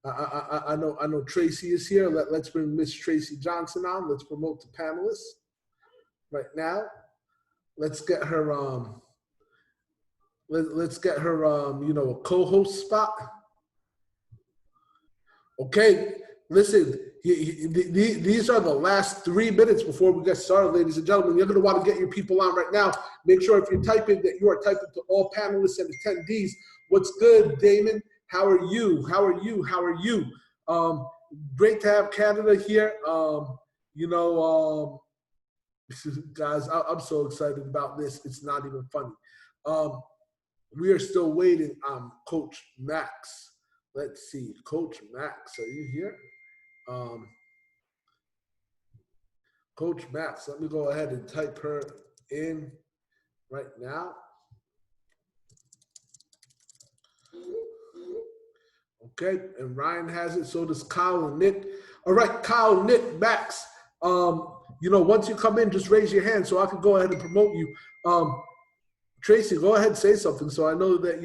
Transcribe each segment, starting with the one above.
I know Tracy is here. Let's bring Miss Tracy Johnson on. Let's promote the panelists right now. Let's get her let's get her a co-host spot. Okay, listen, these are the last 3 minutes before we get started, ladies and gentlemen. You're going to want to get your people on right now. Make sure if you're typing that you are typing to all panelists and attendees. What's good, Damon? How are you? How are you? How are you? Great to have Canada here. Guys, I'm so excited about this. It's not even funny. We are still waiting on Coach Max. Let's see, Coach Max, are you here? Coach Max, let me go ahead and type her in right now. Okay, and Ryan has it, so does Kyle and Nick. All right, Kyle, Nick, Max, once you come in, just raise your hand so I can go ahead and promote you. Tracy, go ahead and say something so I know that,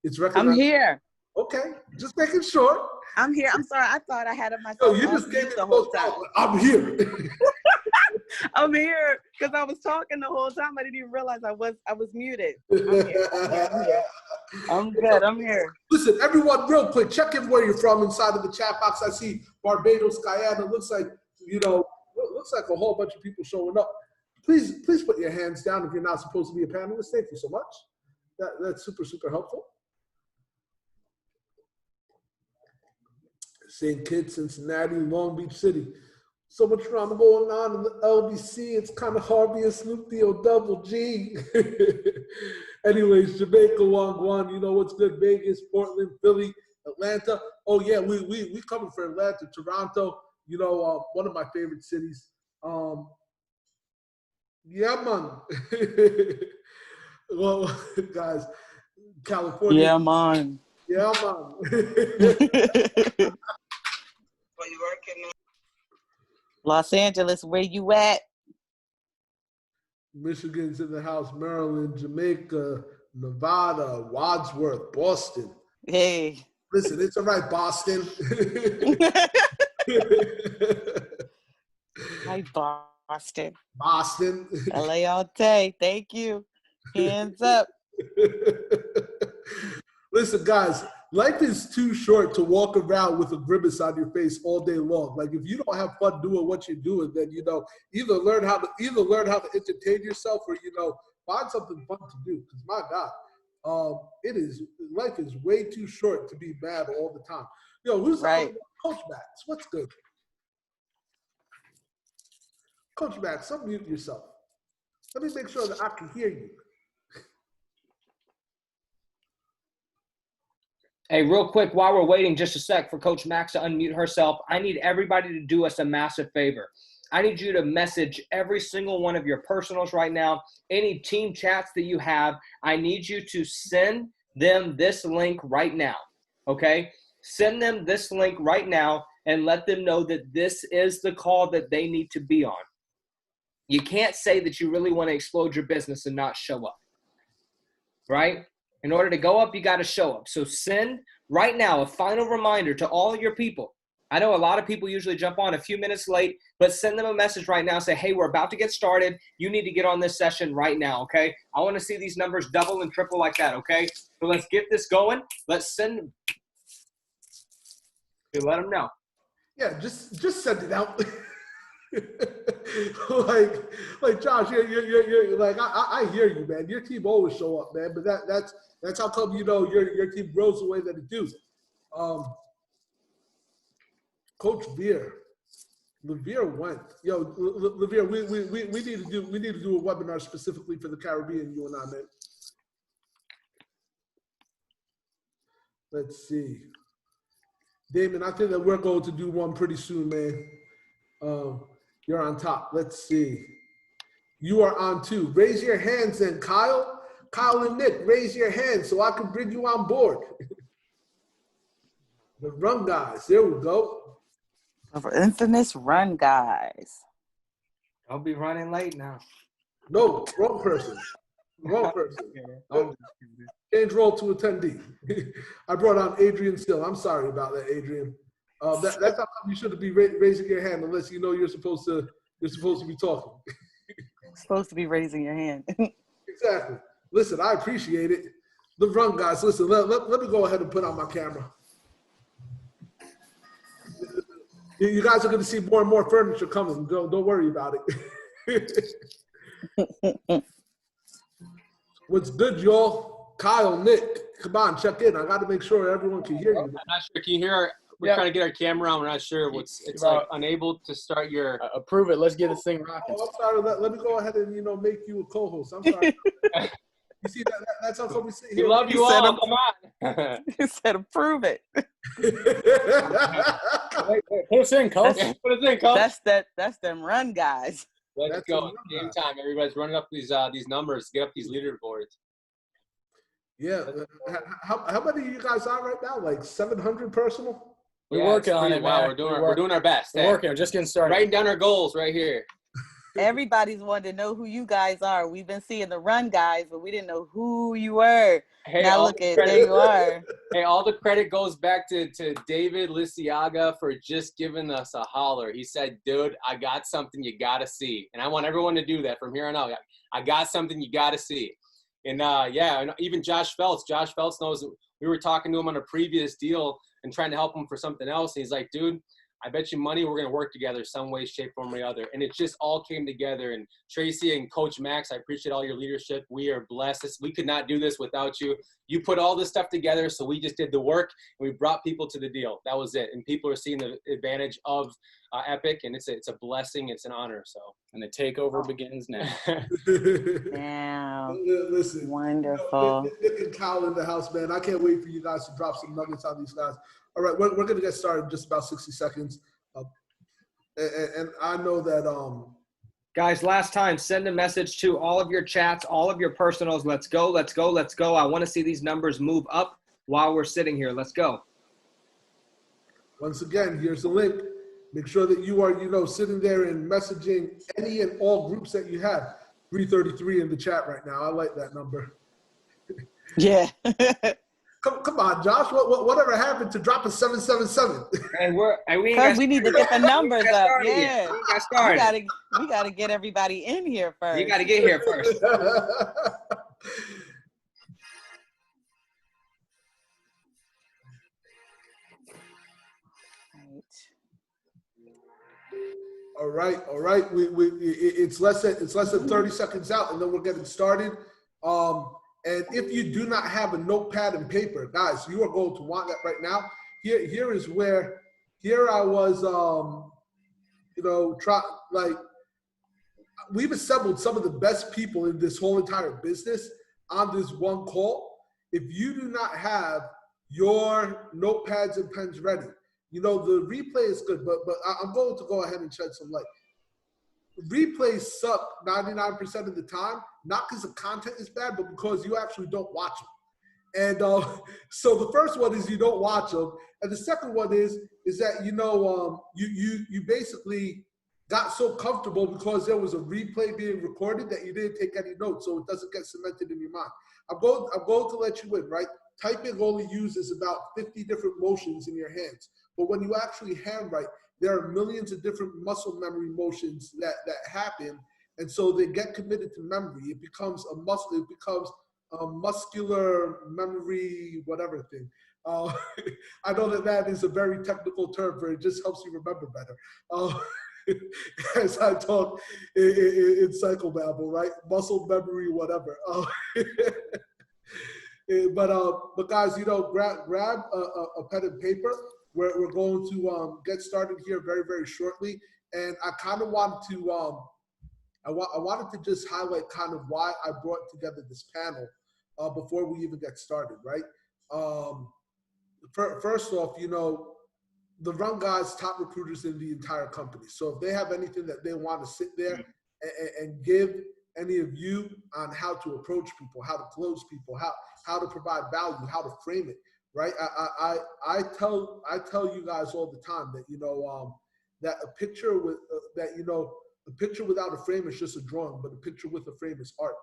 it's recognized. I'm here. Okay, just making sure. I'm here. I'm sorry. I thought I had it myself. You just gave me the whole time. I'm here. I'm here because I was talking the whole time. I didn't even realize I was muted. I'm here. I'm good. I'm here. Listen, everyone, real quick, check in where you're from inside of the chat box. I see Barbados, Guyana. Looks like a whole bunch of people showing up. Please put your hands down if you're not supposed to be a panelist. Thank you so much. That's super, super helpful. St. Kitts, Cincinnati, Long Beach City. So much drama going on in the LBC. It's kind of hard being Snoop D-O double G. Anyways, Jamaica, Wangwan, what's good? Vegas, Portland, Philly, Atlanta. Oh yeah, we coming for Atlanta, Toronto. One of my favorite cities. Yeah, man. Well, guys, California. Yeah, man. Yeah, man. Where you working, man? Los Angeles, where you at? Michigan's in the house. Maryland, Jamaica, Nevada, Wadsworth, Boston. Hey. Listen, it's all right, Boston. Hi, Boston. Boston. LA all day. Thank you. Hands up. Listen, guys, life is too short to walk around with a grimace on your face all day long. Like, if you don't have fun doing what you're doing, then either learn how to entertain yourself or find something fun to do. Because my God, life is way too short to be mad all the time. Who's right? Coach Max? What's good? Coach Max, unmute yourself. Let me make sure that I can hear you. Hey, real quick, while we're waiting just a sec for Coach Max to unmute herself, I need everybody to do us a massive favor. I need you to message every single one of your personals right now, any team chats that you have. I need you to send them this link right now, okay? Send them this link right now and let them know that this is the call that they need to be on. You can't say that you really want to explode your business and not show up, right? In order to go up, you got to show up. So send right now a final reminder to all your people. I know a lot of people usually jump on a few minutes late, but send them a message right now. Say, hey, we're about to get started. You need to get on this session right now, okay? I want to see these numbers double and triple like that, okay? So let's get this going. Let's send. Let them know. Yeah, just send it out. like Josh, you're like I hear you, man. Your team always show up, man. But that's how come your team grows the way that it does. Coach Levere went. Yo, Levere, we need to do a webinar specifically for the Caribbean. You and I, man. Let's see, Damon. I think that we're going to do one pretty soon, man. You're on top. Let's see. You are on too. Raise your hands then, Kyle. Kyle and Nick, raise your hands so I can bring you on board. The run guys. There we go. The infamous run guys. I'll be running late now. No, wrong person. Wrong person. Change role to attendee. I brought on Adrian Still. I'm sorry about that, Adrian. That's how come you shouldn't be raising your hand unless you know you're supposed to be talking. Supposed to be raising your hand. Exactly. Listen, I appreciate it. The run, guys. Listen, let me go ahead and put on my camera. You guys are going to see more and more furniture coming. Don't worry about it. What's good, y'all? Kyle, Nick, come on, check in. I got to make sure everyone can hear you. I'm not sure. Can you hear? We're trying to get our camera on. We're not sure what's. It's like unable to start your. Approve it. Let's get this thing rocking. Oh, I'm sorry. Let me go ahead and make you a co-host. I'm sorry. You see that's how come we sit here. We love you all. Come on. You said approve it. Put us in, coach. Put us in, coach. That's them run guys. Let's go. Game time. Everybody's running up these numbers. Get up these leaderboards. Yeah. How many of you guys are right now? Like 700 personal? We're working on it, man. We're doing our best. We're working. We're just getting started. Writing down our goals right here. Everybody's wanting to know who you guys are. We've been seeing the run guys, but we didn't know who you were. Hey, now look at there you are. Hey, all the credit goes back to David Lisiaga for just giving us a holler. He said, dude, I got something you got to see. And I want everyone to do that from here on out. I got something you got to see. And, and even Josh Feltz. Josh Feltz knows we were talking to him on a previous deal and trying to help him for something else. And he's like, dude, I bet you money we're going to work together some way, shape, form, or other. And it just all came together. And Tracy and Coach Max, I appreciate all your leadership. We are blessed. We could not do this without you. You put all this stuff together, so we just did the work, and we brought people to the deal. That was it. And people are seeing the advantage of Epic, and it's a blessing. It's an honor. So, and the takeover begins now. Wow. Listen. Wonderful. Nick and Kyle in the house, man. I can't wait for you guys to drop some nuggets on these guys. All right, we're going to get started in just about 60 seconds. And I know that Guys, last time, send a message to all of your chats, all of your personals. Let's go, let's go, let's go. I want to see these numbers move up while we're sitting here. Let's go. Once again, here's the link. Make sure that you are, sitting there and messaging any and all groups that you have. 333 in the chat right now. I like that number. Yeah. Come on, Josh. Whatever happened to dropping 777? Because we need to get the numbers up. Yeah. We got to get everybody in here first. You got to get here first. All right. It's less than 30 seconds out, and then we're getting started. And if you do not have a notepad and paper, guys, you are going to want that right now. Here I was, we've assembled some of the best people in this whole entire business on this one call. If you do not have your notepads and pens ready, the replay is good, but I'm going to go ahead and shed some light. Replays suck 99% of the time, not because the content is bad, but because you actually don't watch them. And so the first one is you don't watch them, and the second one is that you basically got so comfortable because there was a replay being recorded that you didn't take any notes, so it doesn't get cemented in your mind. I'm going to let you in, right? Typing only uses about 50 different motions in your hands, but when you actually handwrite, there are millions of different muscle memory motions that happen, and so they get committed to memory. It becomes a muscle. It becomes a muscular memory, whatever thing. I know that is a very technical term, but it just helps you remember better. As I talk in psychobabble, right? Muscle memory, whatever. But guys, grab a pen and paper. We're going to get started here very, very shortly, and I kind of wanted to I wanted to just highlight kind of why I brought together this panel before we even get started, right? First off, the Run Guys, top recruiters in the entire company. So if they have anything that they want to sit there and give any of you on how to approach people, how to close people, how to provide value, how to frame it. Right, I tell you guys all the time that that a picture with a picture without a frame is just a drawing, but a picture with a frame is art.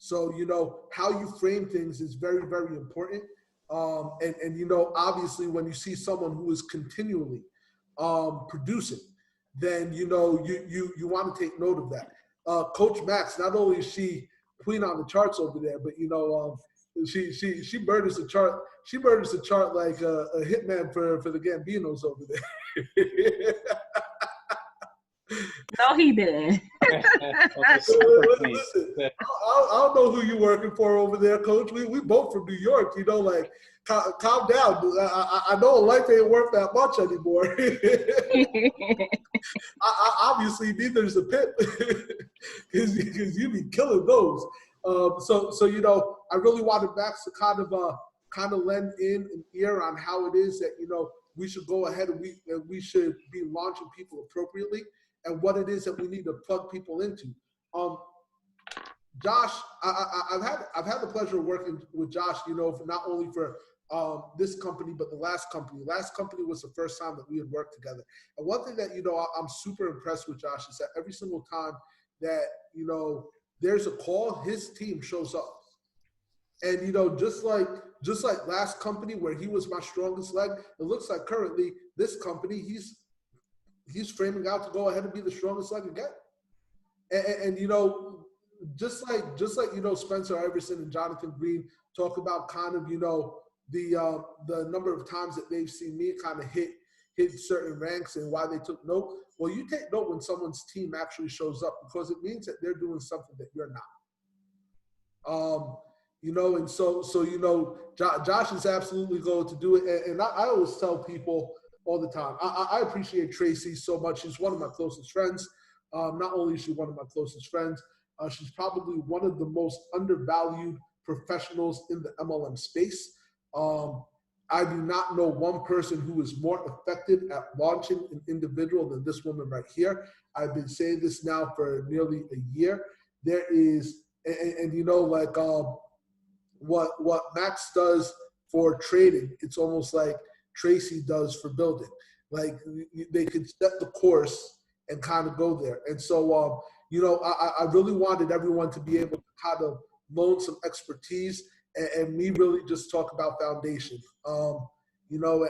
So, you know, how you frame things is very, very important. And you know, obviously when you see someone who is continually producing, then, you know, you want to take note of that. Coach Max, not only is she queen on the charts over there, but, you know, she murders the chart. She murders the chart like a hitman for the Gambinos over there. No, he didn't. Listen, I don't know who you're working for over there, Coach. We both from New York, you know, like, calm down. I know life ain't worth that much anymore. Obviously, neither is a pit, because you be killing those. So you know, I really wanted Max to kind of lend in an ear on how it is that, you know, we should go ahead and we should be launching people appropriately, and what it is that we need to plug people into. Josh, I've had the pleasure of working with Josh, you know, for not only for this company, but the last company. Last company was the first time that we had worked together. And one thing that, you know, I'm super impressed with Josh is that every single time that, you know, there's a call, his team shows up. And, you know, just like last company where he was my strongest leg, it looks like currently this company, he's framing out to go ahead and be the strongest leg again. And you know, just like, you know, Spencer Iverson and Jonathan Green talk about kind of, you know, the number of times that they've seen me kind of hit certain ranks and why they took note. Well, you take note when someone's team actually shows up, because it means that they're doing something that you're not. You know, and so you know, Josh is absolutely going to do it. And I always tell people all the time, I appreciate Tracy so much. She's one of my closest friends. Not only is she one of my closest friends, she's probably one of the most undervalued professionals in the MLM space. I do not know one person who is more effective at launching an individual than this woman right here. I've been saying this now for nearly a year. There is, and you know, like what Max does for trading, it's almost like Tracy does for building. Like they could set the course and kind of go there. And so, you know, I really wanted everyone to be able to kind of loan some expertise and me really just talk about foundation, you know,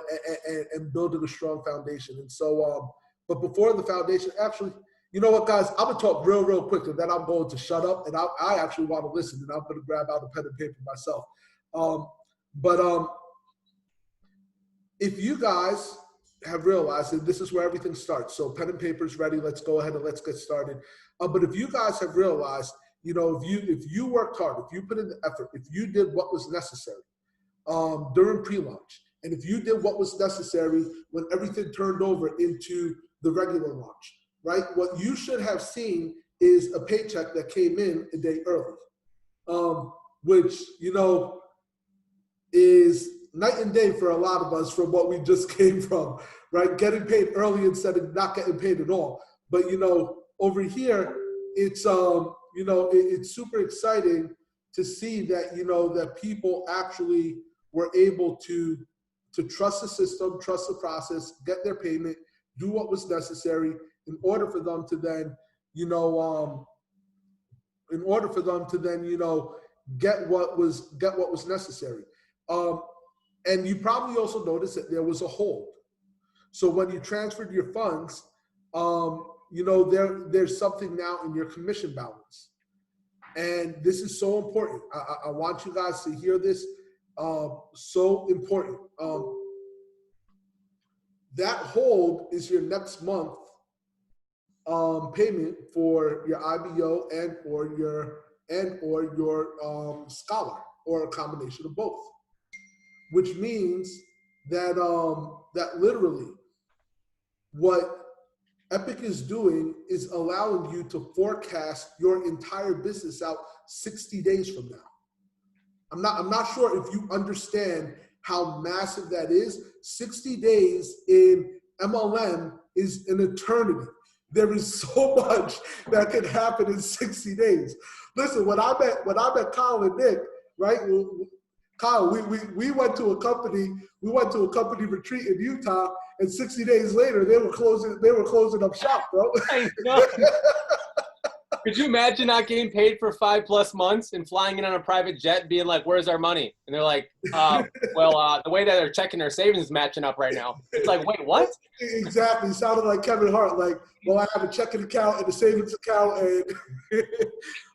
and building a strong foundation. And so, but before the foundation, actually, you know what, guys, I'm gonna talk real quick, and then I'm going to shut up, and I actually want to listen, and I'm gonna grab out a pen and paper myself. If you guys have realized that this is where everything starts, so pen and paper is ready, let's go ahead and let's get started. But if you guys have realized, you know, if you worked hard, if you put in the effort, if you did what was necessary during pre-launch, and if you did what was necessary when everything turned over into the regular launch, right? What you should have seen is a paycheck that came in a day early, which, you know, is night and day for a lot of us from what we just came from, right? Getting paid early instead of not getting paid at all. But, you know, over here, it's, you know, it's super exciting to see that, you know, that people actually were able to trust the system, trust the process, get their payment, do what was necessary in order for them to then, you know, get what was necessary. And you probably also noticed that there was a hold. So when you transferred your funds, you know, there's something now in your commission balance. And this is so important. I want you guys to hear this. So important. That hold is your next month payment for your IBO and or your scholar, or a combination of both. Which means that that literally what Epic is doing is allowing you to forecast your entire business out 60 days from now. I'm not sure if you understand how massive that is. 60 days in MLM is an eternity. There is so much that can happen in 60 days. Listen, when I met Kyle and Nick, right? Kyle, we went to a company retreat in Utah, and 60 days later they were closing up shop, bro. I know. Could you imagine not getting paid for 5+ months and flying in on a private jet, being like, "Where's our money?" And they're like, "Well, the way that they're checking their savings is matching up right now." It's like, wait, what? Exactly. It sounded like Kevin Hart. Like, well, I have a checking account and a savings account, and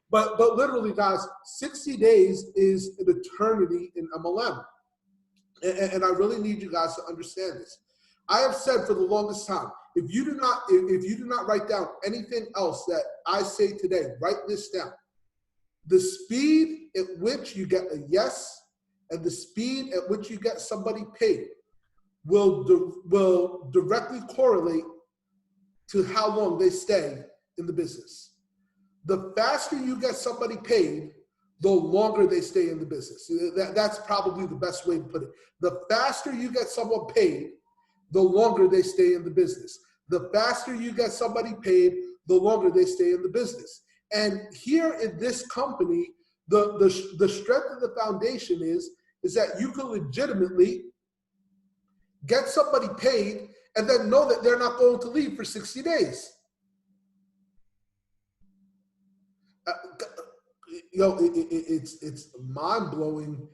but literally, guys, 60 days is an eternity in MLM, and I really need you guys to understand this. I have said for the longest time, if you do not write down anything else that I say today, write this down. The speed at which you get a yes and the speed at which you get somebody paid will directly correlate to how long they stay in the business. The faster you get somebody paid, the longer they stay in the business. That's probably the best way to put it. The faster you get someone paid, the longer they stay in the business. The faster you get somebody paid, the longer they stay in the business. And here in this company, the strength of the foundation is that you can legitimately get somebody paid and then know that they're not going to leave for 60 days. It's mind-blowing.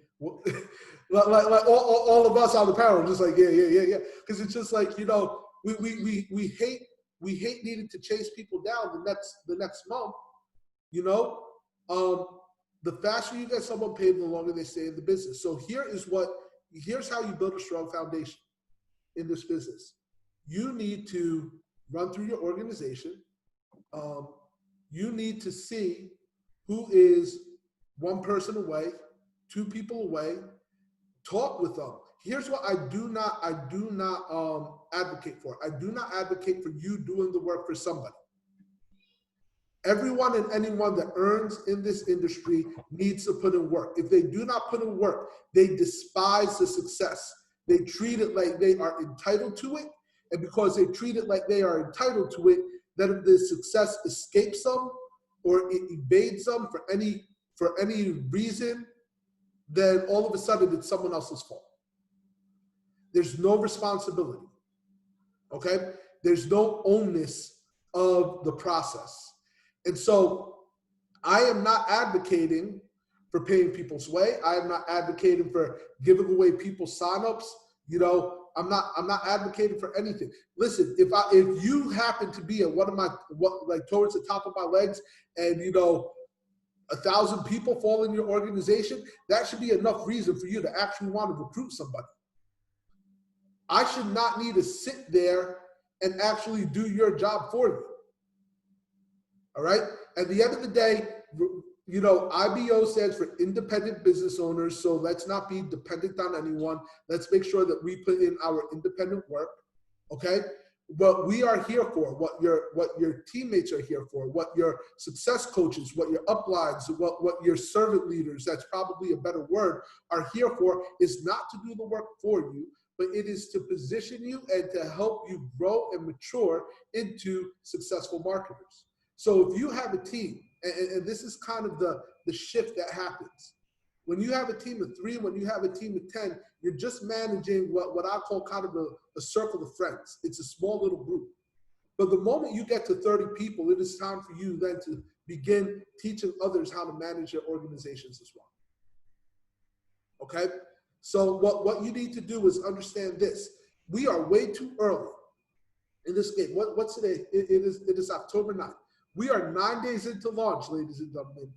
like all of us on the panel are just like, yeah. Because it's just like, we hate needing to chase people down the next month. The faster you get someone paid, the longer they stay in the business. So here's how you build a strong foundation in this business. You need to run through your organization. You need to see who is one person away, 2 people away. Talk with them. Here's what I do not advocate for. I do not advocate for you doing the work for somebody. Everyone and anyone that earns in this industry needs to put in work. If they do not put in work, they despise the success. They treat it like they are entitled to it. And because they treat it like they are entitled to it, that if the success escapes them or it evades them for any reason, then all of a sudden it's someone else's fault. There's no responsibility, okay? There's no onus of the process. And so I am not advocating for paying people's way. I am not advocating for giving away people's signups. I'm not advocating for anything. Listen, if you happen to be at towards the top of my legs and 1,000 people fall in your organization, that should be enough reason for you to actually want to recruit somebody. I should not need to sit there and actually do your job for you. All right? At the end of the day, IBO stands for independent business owners, so let's not be dependent on anyone. Let's make sure that we put in our independent work, okay? What we are here for, what your teammates are here for, what your success coaches, what your uplines, what your servant leaders, that's probably a better word, are here for is not to do the work for you, but it is to position you and to help you grow and mature into successful marketers. So if you have a team, and this is kind of the shift that happens. When you have a team of 3, when you have a team of 10, you're just managing what I call kind of a circle of friends. It's a small little group. But the moment you get to 30 people, it is time for you then to begin teaching others how to manage their organizations as well. Okay? So what you need to do is understand this. We are way too early in this game. What's today? It is October 9th. We are 9 days into launch, ladies and gentlemen.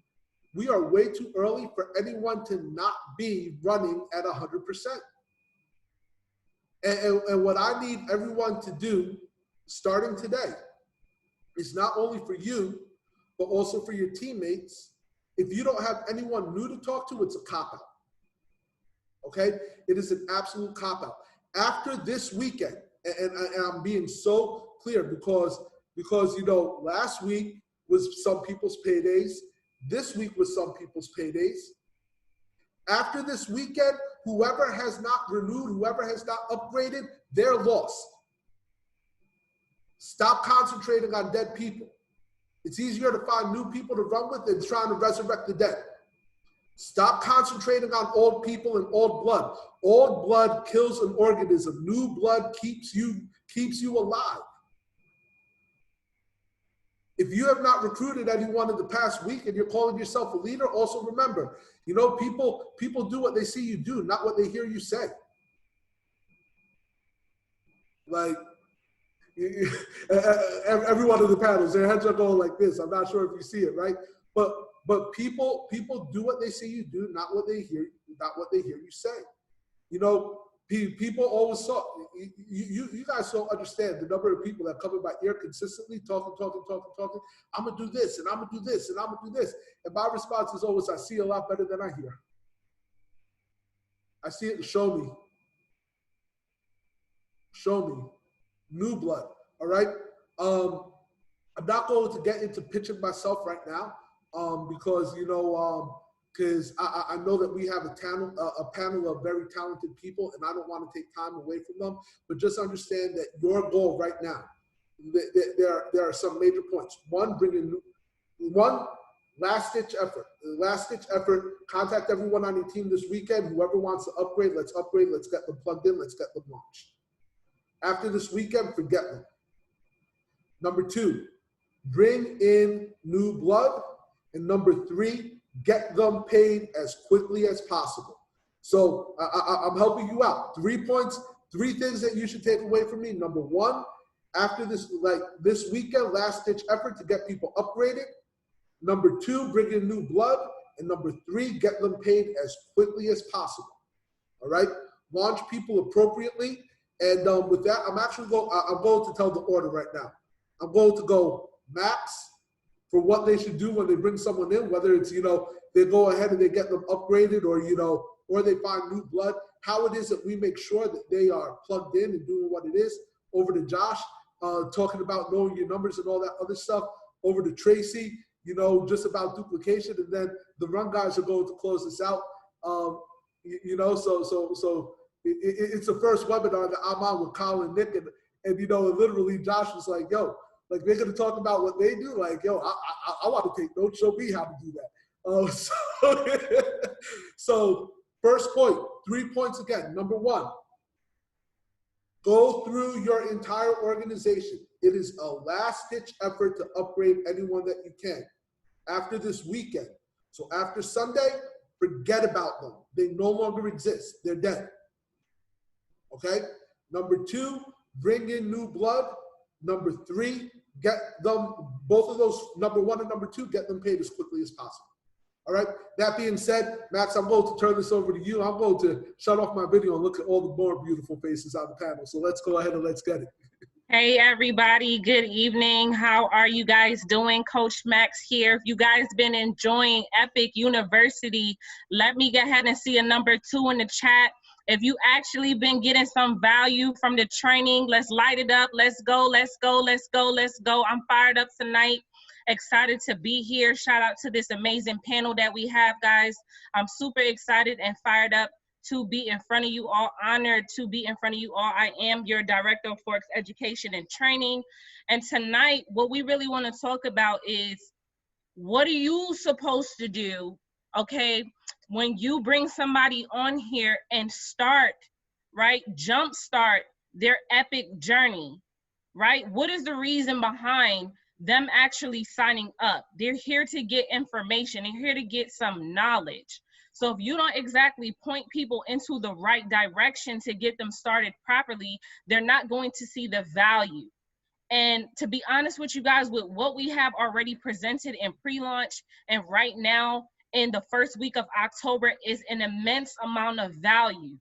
We are way too early for anyone to not be running at 100%. And what I need everyone to do, starting today, is not only for you, but also for your teammates. If you don't have anyone new to talk to, it's a cop-out. Okay? It is an absolute cop-out. After this weekend, and I'm being so clear because last week was some people's paydays. This week was some people's paydays. After this weekend, whoever has not renewed, whoever has not upgraded, they're lost. Stop concentrating on dead people. It's easier to find new people to run with than trying to resurrect the dead. Stop concentrating on old people and old blood. Old blood kills an organism. New blood keeps you alive. If you have not recruited anyone in the past week and you're calling yourself a leader, also remember, you know, people do what they see you do, not what they hear you say. Like, everyone in the panels, their heads are going like this. I'm not sure if you see it, right? But people do what they see you do, not what they hear you say. You know, people always saw you guys don't understand the number of people that come in my ear consistently talking. I'm gonna do this and I'm gonna do this and I'm gonna do this. And my response is always, I see a lot better than I hear. I see it. Show me. Show me. New blood. All right. I'm not going to get into pitching myself right now, because you know, because I know that we have a panel of very talented people, and I don't want to take time away from them. But just understand that your goal right now, there are some major points. One, last ditch effort. Last ditch effort. Contact everyone on your team this weekend. Whoever wants to upgrade, let's upgrade. Let's get them plugged in. Let's get them launched. After this weekend, forget them. Number 2, bring in new blood. And number 3, get them paid as quickly as possible. So I'm helping you out. 3 points, 3 things that you should take away from me. Number 1, after this weekend, last ditch effort to get people upgraded. Number 2, bring in new blood. And number 3, get them paid as quickly as possible. All right? Launch people appropriately. And with that, I'm going to tell the order right now. I'm going to go Max for what they should do when they bring someone in, whether it's, you know, they go ahead and they get them upgraded, or, you know, or they find new blood, how it is that we make sure that they are plugged in and doing what it is. Over to Josh, talking about knowing your numbers and all that other stuff. Over to Tracy, you know, just about duplication. And then the run guys are going to close this out. You know, so it's the first webinar that I'm on with Kyle and Nick, and you know, literally Josh was like, yo, like they're gonna talk about what they do, like, yo, I want to take notes, show me how to do that. So first point, 3 points again. Number 1, go through your entire organization. It is a last-ditch effort to upgrade anyone that you can after this weekend. So after Sunday, forget about them. They no longer exist. They're dead. Okay? Number 2, bring in new blood. Number 3, get them, both of those, number 1 and number 2, get them paid as quickly as possible. All right? That being said, Max, I'm going to turn this over to you. I'm going to shut off my video and look at all the more beautiful faces on the panel. So let's go ahead and let's get it. Hey everybody, good evening. How are you guys doing? Coach Max here. If you guys been enjoying Epic University, let me go ahead and see a number 2 in the chat. If you actually been getting some value from the training, let's light it up. Let's go, let's go, let's go, let's go. I'm fired up tonight. Excited to be here. Shout out to this amazing panel that we have, guys. I'm super excited and fired up to be in front of you all, honored to be in front of you all. I am your Director of Forex Education and Training. And tonight, what we really want to talk about is, what are you supposed to do, okay, when you bring somebody on here and start, right, jumpstart their epic journey, right? What is the reason behind them actually signing up? They're here to get information. They're here to get some knowledge. So if you don't exactly point people into the right direction to get them started properly, they're not going to see the value. And to be honest with you guys, with what we have already presented in pre-launch and right now in the first week of October is an immense amount of value.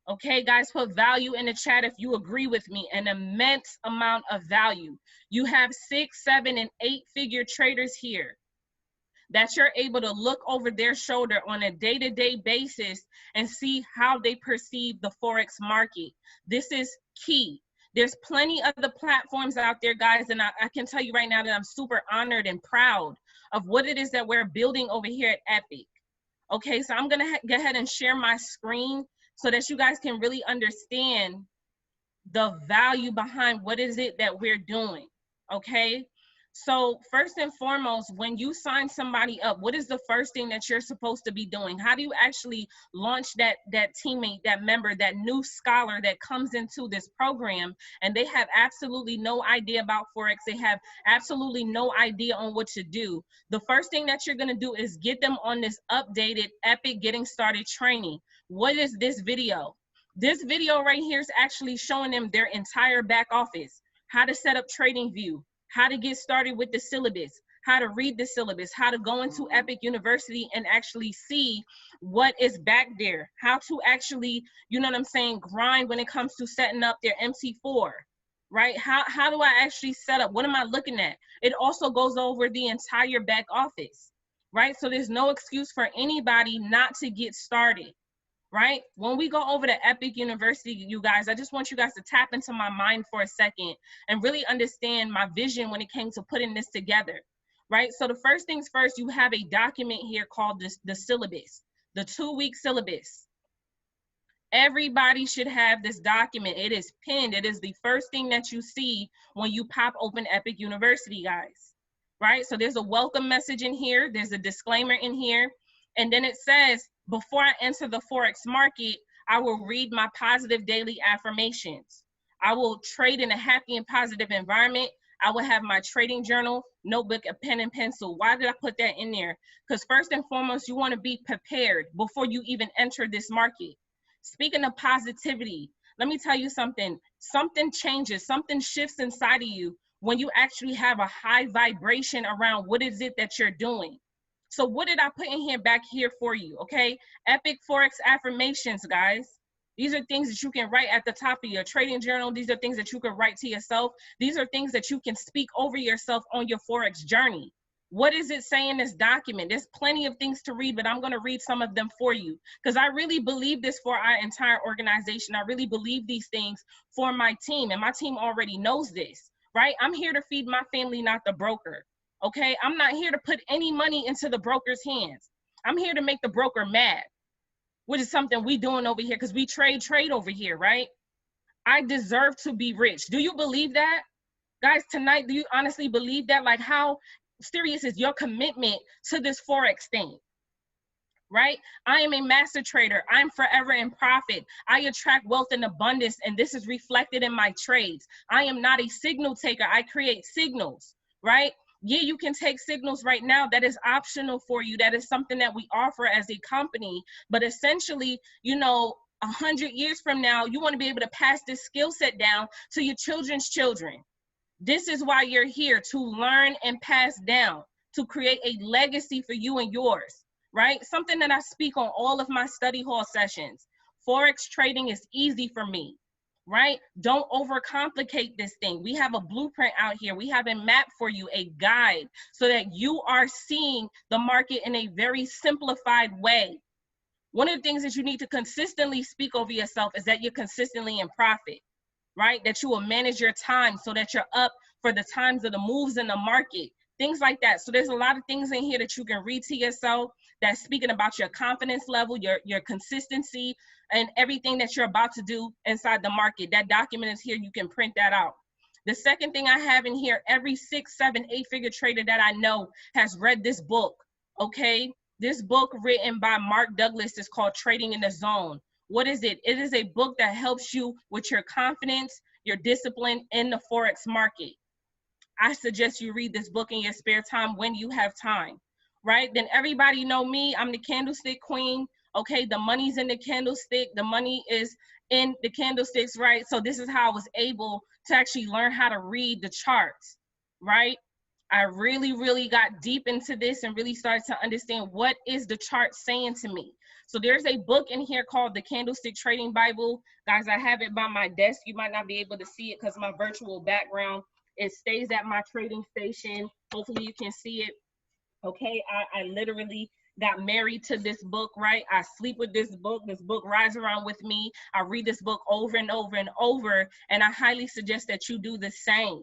Okay, guys, put value in the chat if you agree with me, an immense amount of value. You have 6, 7, and 8-figure traders here that you're able to look over their shoulder on a day-to-day basis and see how they perceive the Forex market. This is key. There's plenty of the platforms out there, guys, and I can tell you right now that I'm super honored and proud of what it is that we're building over here at Epic. Okay, so I'm gonna go ahead and share my screen so that you guys can really understand the value behind what is it that we're doing, okay? So first and foremost, when you sign somebody up, what is the first thing that you're supposed to be doing? How do you actually launch that teammate, that member, that new scholar that comes into this program and they have absolutely no idea about Forex? They have absolutely no idea on what to do. The first thing that you're going to do is get them on this updated Epic Getting Started training. What is this video? This video right here is actually showing them their entire back office, how to set up TradingView, how to get started with the syllabus, how to read the syllabus, how to go into Epic University and actually see what is back there, how to actually, you know what I'm saying, grind when it comes to setting up their MC4, right? How do I actually set up? What am I looking at? It also goes over the entire back office, right? So there's no excuse for anybody not to get started. Right? When we go over to Epic University, you guys, I just want you guys to tap into my mind for a second and really understand my vision when it came to putting this together, right? So the first things first, you have a document here called the syllabus, the 2-week syllabus. Everybody should have this document. It is pinned. It is the first thing that you see when you pop open Epic University, guys, right? So there's a welcome message in here. There's a disclaimer in here. And then it says, before I enter the Forex market, I will read my positive daily affirmations. I will trade in a happy and positive environment. I will have my trading journal, notebook, a pen and pencil. Why did I put that in there? Because first and foremost, you want to be prepared before you even enter this market. Speaking of positivity, let me tell you something. Something changes, something shifts inside of you when you actually have a high vibration around what is it that you're doing. So what did I put in here back here for you, okay? Epic Forex affirmations, guys. These are things that you can write at the top of your trading journal. These are things that you can write to yourself. These are things that you can speak over yourself on your Forex journey. What does it say in this document? There's plenty of things to read, but I'm going to read some of them for you because I really believe this for our entire organization. I really believe these things for my team, and my team already knows this, right? I'm here to feed my family, not the broker. Okay, I'm not here to put any money into the broker's hands. I'm here to make the broker mad, which is something we doing over here because we trade over here, right? I deserve to be rich. Do you believe that? Guys, tonight, do you honestly believe that? Like, how serious is your commitment to this Forex thing? Right? I am a master trader. I'm forever in profit. I attract wealth and abundance, and this is reflected in my trades. I am not a signal taker. I create signals, right? Yeah, you can take signals right now. That is optional for you. That is something that we offer as a company. But essentially, you know, 100 years from now, you want to be able to pass this skill set down to your children's children. This is why you're here, to learn and pass down, to create a legacy for you and yours, right? Something that I speak on all of my study hall sessions. Forex trading is easy for me. Right? Don't overcomplicate this thing. We have a blueprint out here. We have a map for you, a guide, so that you are seeing the market in a very simplified way. One of the things that you need to consistently speak over yourself is that you're consistently in profit, right? That you will manage your time so that you're up for the times of the moves in the market, things like that. So there's a lot of things in here that you can read to yourself that's speaking about your confidence level, your consistency, and everything that you're about to do inside the market. That document is here. You can print that out. The second thing I have in here, every 6, 7, 8-figure trader that I know has read this book, okay? This book written by Mark Douglas is called Trading in the Zone. What is it? It is a book that helps you with your confidence, your discipline in the Forex market. I suggest you read this book in your spare time when you have time, right? Then everybody know me. I'm the candlestick queen. Okay, the money's in the candlestick. The money is in the candlesticks, right? So this is how I was able to actually learn how to read the charts, right? I really got deep into this and really started to understand what is the chart saying to me. So there's a book in here called the Candlestick Trading Bible. Guys, I have it by my desk. You might not be able to see it because my virtual background, it stays at my trading station. Hopefully you can see it. Okay, I literally got married to this book, right? I sleep with this book. This book rides around with me. I read this book over and over and over, and I highly suggest that you do the same,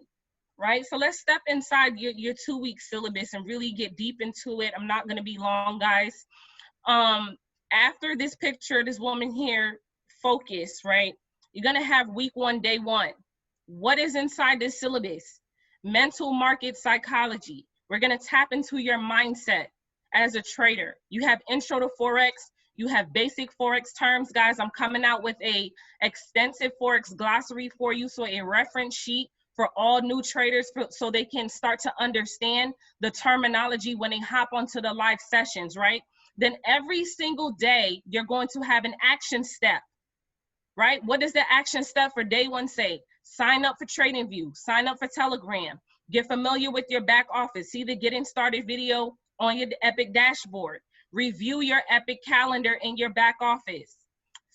right? So let's step inside your 2-week syllabus and really get deep into it. I'm not going to be long, guys. After this picture, this woman here, focus, right? You're going to have week 1, day 1. What is inside this syllabus? mental market psychology. We're gonna tap into your mindset as a trader. You have intro to Forex, you have basic Forex terms. Guys, I'm coming out with a extensive Forex glossary for you, so a reference sheet for all new traders so they can start to understand the terminology when they hop onto the live sessions, right? Then every single day, you're going to have an action step, right? What does the action step for day one say? Sign up for TradingView, sign up for Telegram, get familiar with your back office, see the getting started video on your Epic dashboard, review your Epic calendar in your back office.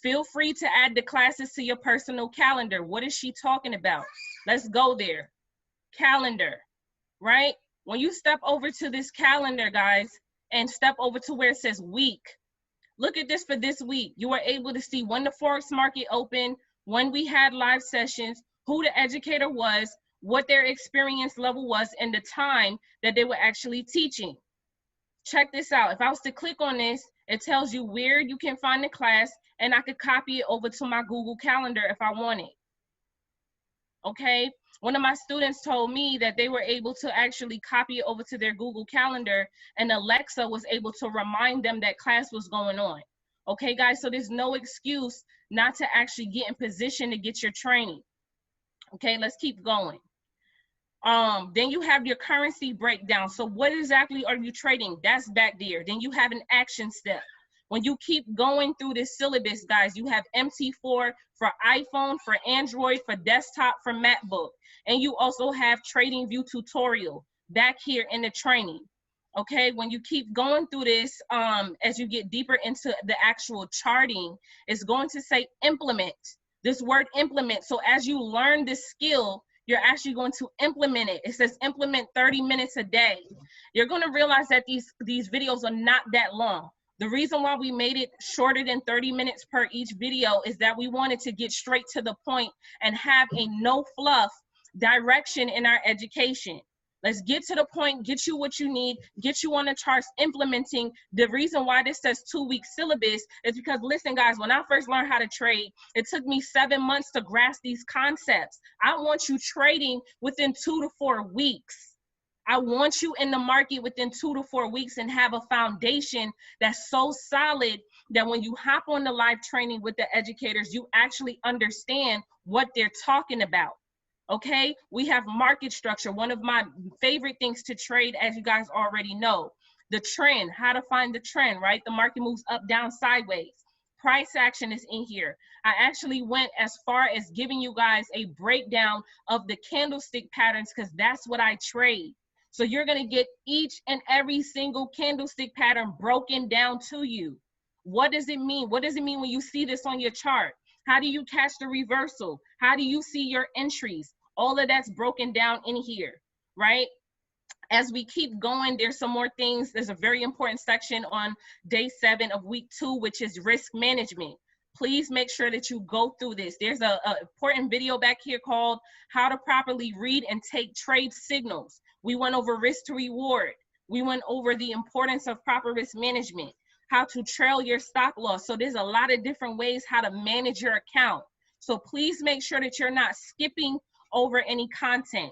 Feel free to add the classes to your personal calendar. What is she talking about? Let's go there. Calendar, right? When you step over to this calendar, guys, and step over to where it says week, look at this for this week. You are able to see when the Forex market opened, when we had live sessions, who the educator was, what their experience level was, and the time that they were actually teaching. Check this out. If I was to click on this, it tells you where you can find the class, and I could copy it over to my Google Calendar if I wanted. Okay? One of my students told me that they were able to actually copy it over to their Google Calendar, and Alexa was able to remind them that class was going on. Okay, guys, so there's no excuse not to actually get in position to get your training. Okay, let's keep going. Then you have your currency breakdown. So what exactly are you trading? That's back there. Then you have an action step. When you keep going through this syllabus, guys, you have MT4 for iPhone, for Android, for desktop, for MacBook. And you also have TradingView tutorial back here in the training. Okay, when you keep going through this, as you get deeper into the actual charting, it's going to say implement, this word implement. So as you learn this skill, you're actually going to implement it. It says implement 30 minutes a day. You're going to realize that these videos are not that long. The reason why we made it shorter than 30 minutes per each video is that we wanted to get straight to the point and have a no fluff direction in our education. Let's get to the point, get you what you need, get you on the charts implementing. The reason why this says 2-week syllabus is because, listen, guys, when I first learned how to trade, it took me 7 months to grasp these concepts. I want you trading within 2 to 4 weeks. I want you in the market within 2 to 4 weeks and have a foundation that's so solid that when you hop on the live training with the educators, you actually understand what they're talking about. Okay, we have market structure, one of my favorite things to trade, as you guys already know. The trend, how to find the trend, right? The market moves up, down, sideways. Price action is in here. I actually went as far as giving you guys a breakdown of the candlestick patterns because that's what I trade. So you're going to get each and every single candlestick pattern broken down to you. What does it mean? What does it mean when you see this on your chart? How do you catch the reversal? How do you see your entries? All of that's broken down in here, right? As we keep going, there's some more things. There's a very important section on day 7 of week 2, which is risk management. Please make sure that you go through this. There's an important video back here called How to Properly Read and Take Trade Signals. We went over risk to reward. We went over the importance of proper risk management, how to trail your stop loss. So there's a lot of different ways how to manage your account. So please make sure that you're not skipping over any content.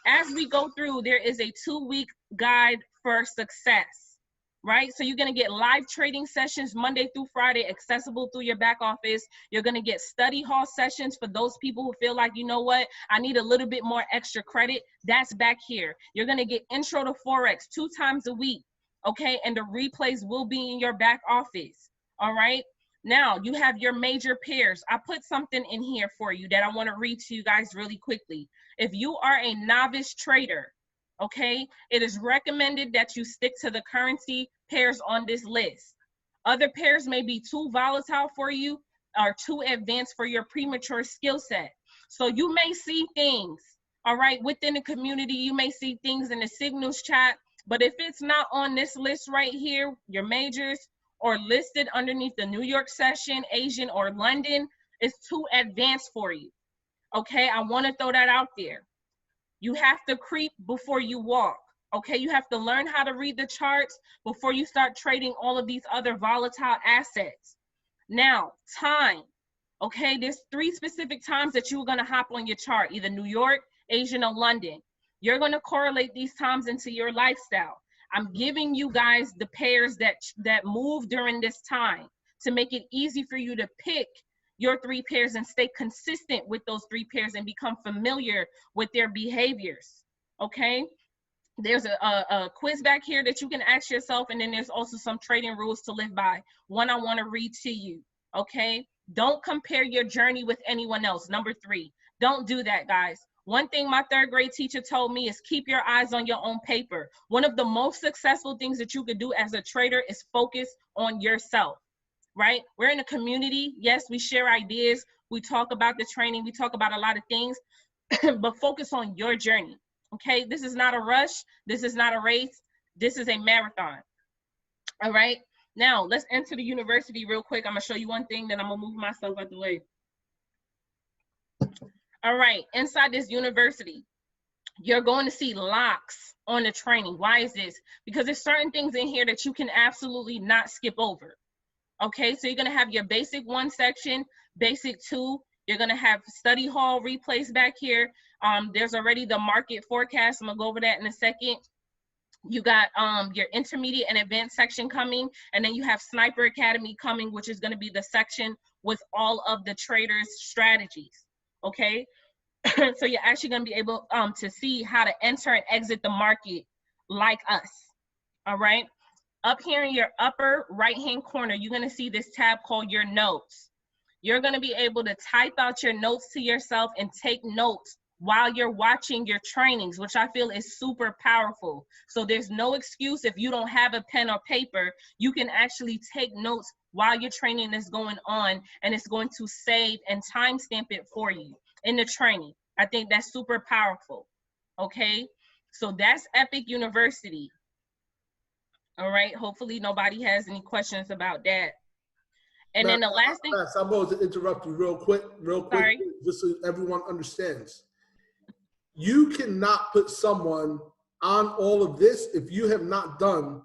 As we go through, there is a 2-week guide for success, right? So you're going to get live trading sessions Monday through Friday, accessible through your back office. You're going to get study hall sessions for those people who feel like, you know what, I need a little bit more extra credit. That's back here. You're going to get intro to Forex 2 times a week, okay? And the replays will be in your back office, all right? Now, you have your major pairs. I put something in here for you that I want to read to you guys really quickly. If you are a novice trader, okay, it is recommended that you stick to the currency pairs on this list. Other pairs may be too volatile for you or too advanced for your premature skill set. So you may see things, all right, within the community. You may see things in the signals chat, but if it's not on this list right here, your majors, or listed underneath the New York session, Asian, or London, it's too advanced for you. Okay, I want to throw that out there. You have to creep before you walk. Okay, you have to learn how to read the charts before you start trading all of these other volatile assets. Now, time. Okay, there's 3 specific times that you're going to hop on your chart, either New York, Asian, or London. You're going to correlate these times into your lifestyle. I'm giving you guys the pairs that move during this time to make it easy for you to pick your 3 pairs and stay consistent with those 3 pairs and become familiar with their behaviors, okay? There's a quiz back here that you can ask yourself, and then there's also some trading rules to live by. One I want to read to you, okay? Don't compare your journey with anyone else. Number 3, don't do that, guys. One thing my 3rd grade teacher told me is keep your eyes on your own paper. One of the most successful things that you could do as a trader is focus on yourself, right? We're in a community. Yes, we share ideas. We talk about the training. We talk about a lot of things, but focus on your journey. Okay, this is not a rush. This is not a race. This is a marathon. All right, now let's enter the university real quick. I'm gonna show you one thing, then I'm gonna move myself out the way. All right, inside this university, you're going to see locks on the training. Why is this? Because there's certain things in here that you can absolutely not skip over. Okay, so you're gonna have your basic 1 section, basic 2. You're gonna have study hall replays back here. There's already the market forecast. I'm gonna go over that in a second. You got your intermediate and advanced section coming, and then you have Sniper Academy coming, which is gonna be the section with all of the traders' strategies, okay? So you're actually gonna be able to see how to enter and exit the market like us, all right? Up here in your upper right-hand corner, you're gonna see this tab called your notes. You're gonna be able to type out your notes to yourself and take notes while you're watching your trainings, which I feel is super powerful. So there's no excuse if you don't have a pen or paper. You can actually take notes while your training is going on, and it's going to save and timestamp it for you in the training. I think that's super powerful, okay? So that's Epic University. All right, hopefully nobody has any questions about that. And then the last thing. I'm going to interrupt you real quick, Sorry. just so everyone understands. You cannot put someone on all of this if you have not done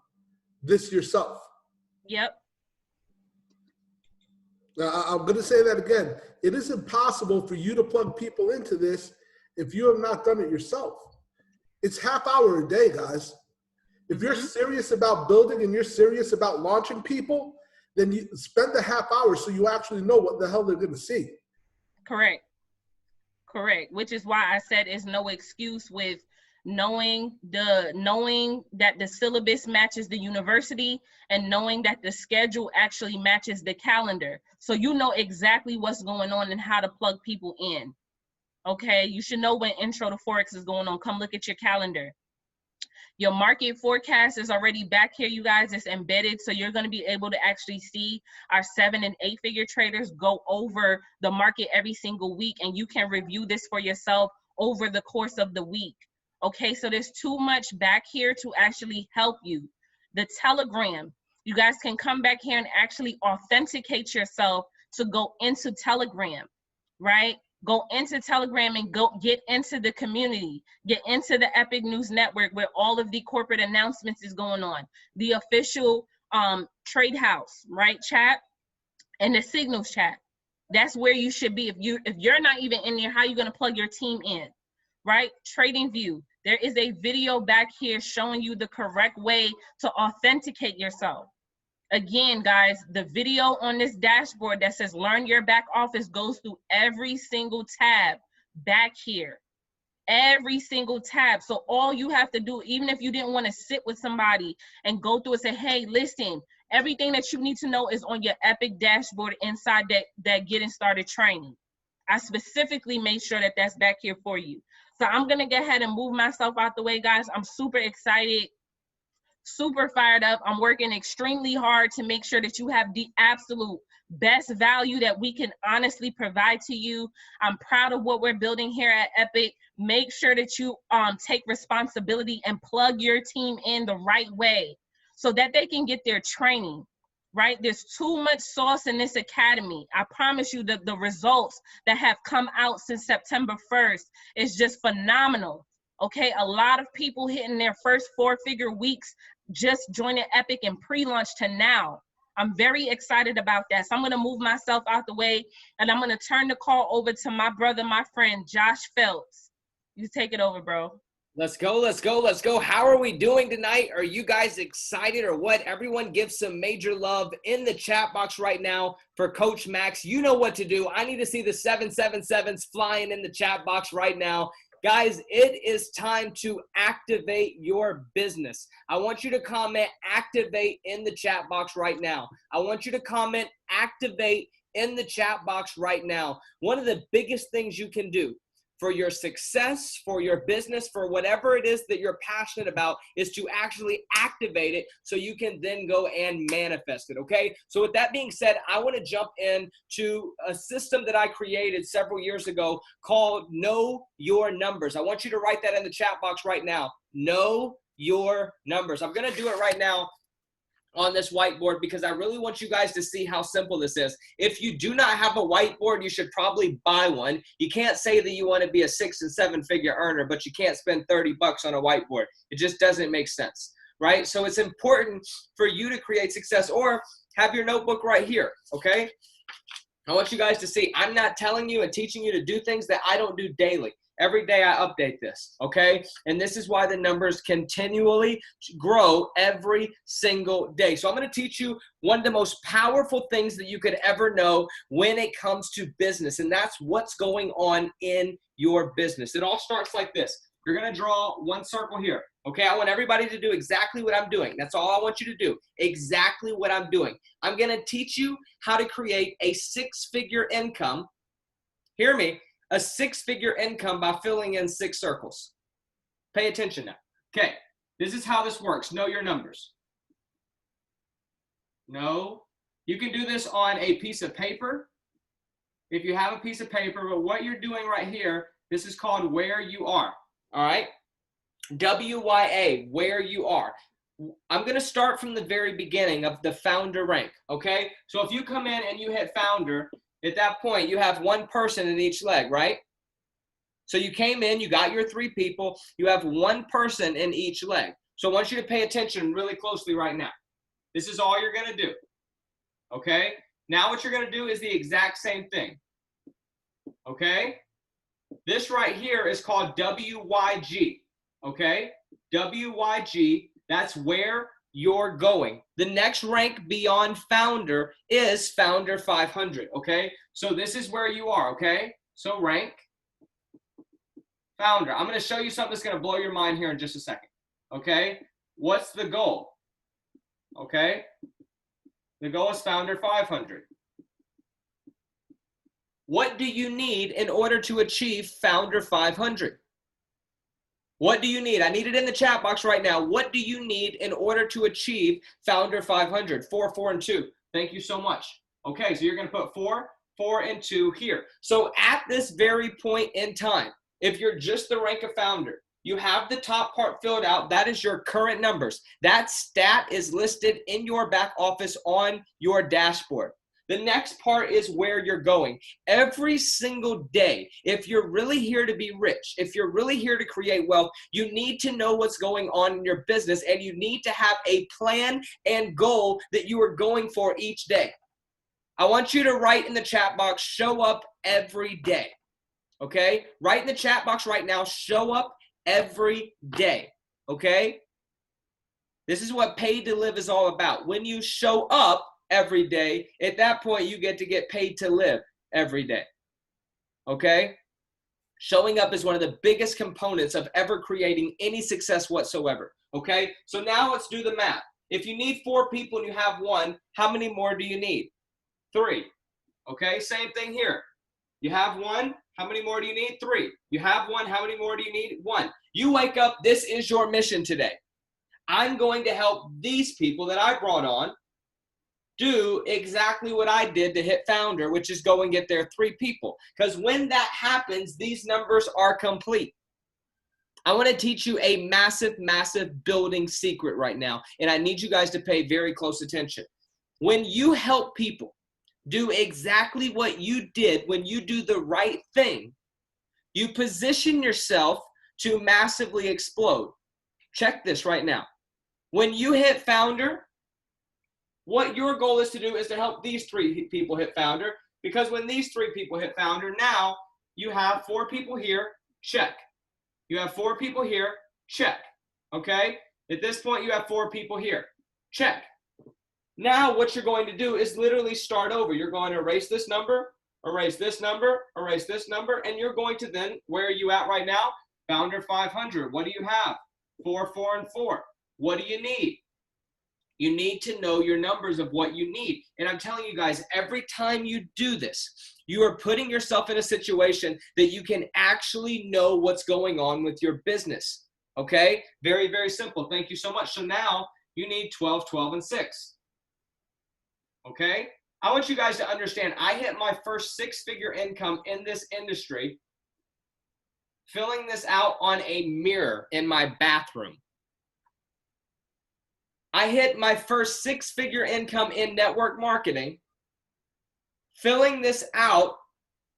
this yourself. Yep. Now, I'm going to say that again. It is impossible for you to plug people into this if you have not done it yourself. It's half hour a day, guys. If you're serious about building and you're serious about launching people, then you spend the half hour so you actually know what the hell they're going to see. Correct. Correct. Which is why I said it's no excuse with knowing that the syllabus matches the university and knowing that the schedule actually matches the calendar. So you know exactly what's going on and how to plug people in. Okay. You should know when Intro to Forex is going on. Come look at your calendar. Your market forecast is already back here, you guys. It's embedded, so you're going to be able to actually see our 7- and 8-figure traders go over the market every single week, and you can review this for yourself over the course of the week. Okay, so there's too much back here to actually help you. The Telegram, you guys can come back here and actually authenticate yourself to go into Telegram, right? Go into Telegram and go get into the community, get into the Epic News Network where all of the corporate announcements is going on, the official trade house, right, chat, and the signals chat. That's where you should be. If you're not even in there, how are you going to plug your team in, right? Trading View. There is a video back here showing you the correct way to authenticate yourself. Again, guys, the video on this dashboard that says Learn Your Back Office goes through every single tab back here. Every single tab. So all you have to do, even if you didn't want to sit with somebody and go through and say, hey, listen, everything that you need to know is on your Epic dashboard inside that Getting Started training. I specifically made sure that that's back here for you. So I'm going to go ahead and move myself out the way, guys. I'm super excited. Super fired up. I'm working extremely hard to make sure that you have the absolute best value that we can honestly provide to you. I'm proud of what we're building here at Epic. Make sure that you take responsibility and plug your team in the right way so that they can get their training, right? There's too much sauce in this academy. I promise you that the results that have come out since September 1st is just phenomenal. Okay, a lot of people hitting their first 4-figure weeks just joining Epic and pre-launch to now. I'm very excited about that. So I'm going to move myself out the way, and I'm going to turn the call over to my brother, my friend, Josh Phelps. You take it over, bro. Let's go, let's go, let's go. How are we doing tonight? Are you guys excited or what? Everyone give some major love in the chat box right now for Coach Max. You know what to do. I need to see the 777s flying in the chat box right now. Guys, it is time to activate your business. I want you to comment activate in the chat box right now. I want you to comment activate in the chat box right now. One of the biggest things you can do for your success, for your business, for whatever it is that you're passionate about is to actually activate it so you can then go and manifest it, okay? So with that being said, I want to jump into a system that I created several years ago called Know Your Numbers. I want you to write that in the chat box right now. Know your numbers. I'm going to do it right now on this whiteboard because I really want you guys to see how simple this is. If you do not have a whiteboard, you should probably buy one. You can't say that you want to be a 6- and 7-figure earner, but you can't spend 30 bucks on a whiteboard. It just doesn't make sense, right? So it's important for you to create success, or have your notebook right here, okay? I want you guys to see, I'm not telling you and teaching you to do things that I don't do daily. Every day I update this, okay? And this is why the numbers continually grow every single day. So I'm going to teach you one of the most powerful things that you could ever know when it comes to business, and that's what's going on in your business. It all starts like this. You're going to draw one circle here, okay? I want everybody to do exactly what I'm doing. That's all I want you to do, exactly what I'm doing. I'm going to teach you how to create a 6-figure income. Hear me. A 6-figure income by filling in 6 circles. Pay attention now. Okay, this is how this works. Know your numbers. No, you can do this on a piece of paper if you have a piece of paper, but what you're doing right here, this is called where you are, all right? WYA, where you are. I'm going to start from the very beginning of the founder rank, okay? So if you come in and you hit founder, at that point, you have one person in each leg, right? So you came in, you got your 3 people, you have one person in each leg. So I want you to pay attention really closely right now. This is all you're going to do, okay? Now what you're going to do is the exact same thing, okay? This right here is called WYG, okay? WYG, that's where you're going. The next rank beyond founder is founder 500, okay? So this is where you are, okay? So rank founder. I'm going to show you something that's going to blow your mind here in just a second, okay? What's the goal? Okay? The goal is founder 500. What do you need in order to achieve founder 500? What do you need? I need it in the chat box right now. What do you need in order to achieve founder 500? 4, 4, and 2. Thank you so much. Okay, so you're going to put 4, 4, and 2 here. So at this very point in time, if you're just the rank of founder, you have the top part filled out. That is your current numbers. That stat is listed in your back office on your dashboard. The next part is where you're going. Every single day, if you're really here to be rich, if you're really here to create wealth, you need to know what's going on in your business, and you need to have a plan and goal that you are going for each day. I want you to write in the chat box, show up every day. Okay? Write in the chat box right now, show up every day. Okay? This is what paid to live is all about. When you show up every day, at that point, you get paid to live every day. Okay? Showing up is one of the biggest components of ever creating any success whatsoever. Okay? So now let's do the math. If you need 4 people and you have 1, how many more do you need? 3. Okay? Same thing here. You have 1, how many more do you need? 3. You have 1, how many more do you need? 1. You wake up, this is your mission today. I'm going to help these people that I brought on do exactly what I did to hit founder, which is go and get their 3 people. Because when that happens, these numbers are complete. I want to teach you a massive, massive building secret right now, and I need you guys to pay very close attention. When you help people do exactly what you did, when you do the right thing, you position yourself to massively explode. Check this right now. When you hit founder, what your goal is to do is to help these 3 people hit founder, because when these 3 people hit founder, now you have 4 people here, check. You have 4 people here. Check. Okay? At this point, you have 4 people here. Check. Now what you're going to do is literally start over. You're going to erase this number, erase this number, erase this number, and you're going to then, where are you at right now? Founder 500. What do you have? 4, 4, and 4. What do you need? You need to know your numbers of what you need. And I'm telling you guys, every time you do this, you are putting yourself in a situation that you can actually know what's going on with your business. Okay? Very, very simple. Thank you so much. So now you need 12, 12, and 6. Okay? I want you guys to understand, I hit my first 6-figure income in this industry filling this out on a mirror in my bathroom. I hit my first 6-figure income in network marketing filling this out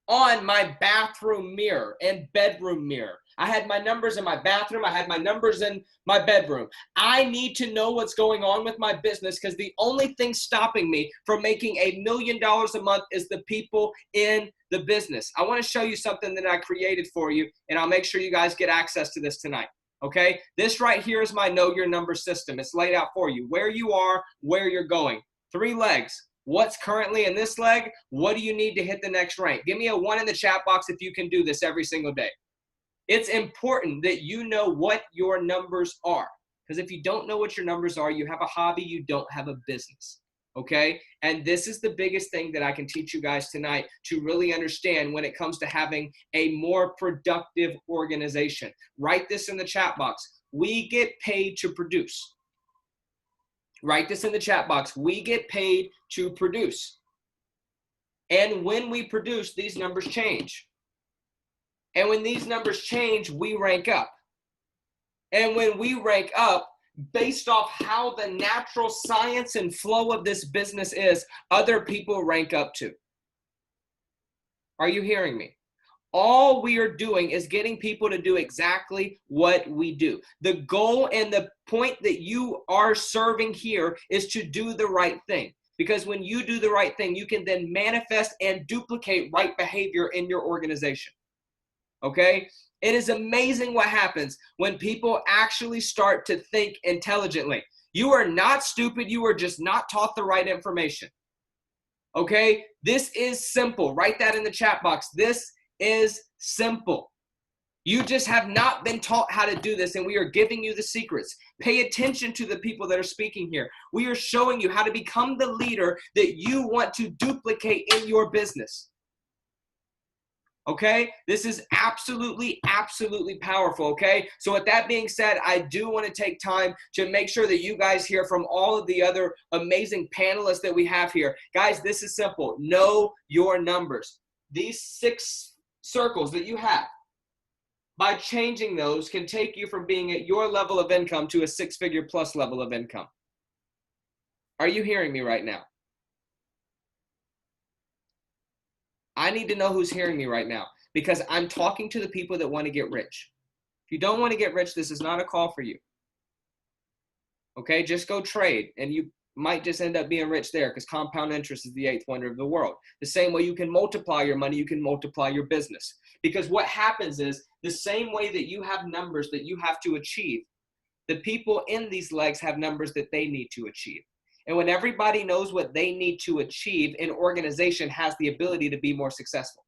on my bathroom mirror and bedroom mirror. I had my numbers in my bathroom. I had my numbers in my bedroom. I need to know what's going on with my business because the only thing stopping me from making $1 million a month is the people in the business. I want to show you something that I created for you, and I'll make sure you guys get access to this tonight. Okay? This right here is my Know Your Number system. It's laid out for you. Where you are, where you're going. 3 legs. What's currently in this leg? What do you need to hit the next rank? Give me a 1 in the chat box if you can do this every single day. It's important that you know what your numbers are. Because if you don't know what your numbers are, you have a hobby, you don't have a business. Okay? And this is the biggest thing that I can teach you guys tonight to really understand when it comes to having a more productive organization. Write this in the chat box. We get paid to produce. Write this in the chat box. We get paid to produce. And when we produce, these numbers change. And when these numbers change, we rank up. And when we rank up, based off how the natural science and flow of this business is, other people rank up too. Are you hearing me? All we are doing is getting people to do exactly what we do. The goal and the point that you are serving here is to do the right thing. Because when you do the right thing, you can then manifest and duplicate right behavior in your organization. Okay? It is amazing what happens when people actually start to think intelligently. You are not stupid. You are just not taught the right information. Okay? This is simple. Write that in the chat box. This is simple. You just have not been taught how to do this, and we are giving you the secrets. Pay attention to the people that are speaking here. We are showing you how to become the leader that you want to duplicate in your business. Okay? This is absolutely, absolutely powerful, okay? So with that being said, I do want to take time to make sure that you guys hear from all of the other amazing panelists that we have here. Guys, this is simple. Know your numbers. These 6 circles that you have, by changing those, can take you from being at your level of income to a 6-figure plus level of income. Are you hearing me right now? I need to know who's hearing me right now because I'm talking to the people that want to get rich. If you don't want to get rich, this is not a call for you. Okay, just go trade and you might just end up being rich there because compound interest is the 8th wonder of the world. The same way you can multiply your money, you can multiply your business. Because what happens is the same way that you have numbers that you have to achieve, the people in these legs have numbers that they need to achieve. And when everybody knows what they need to achieve, an organization has the ability to be more successful.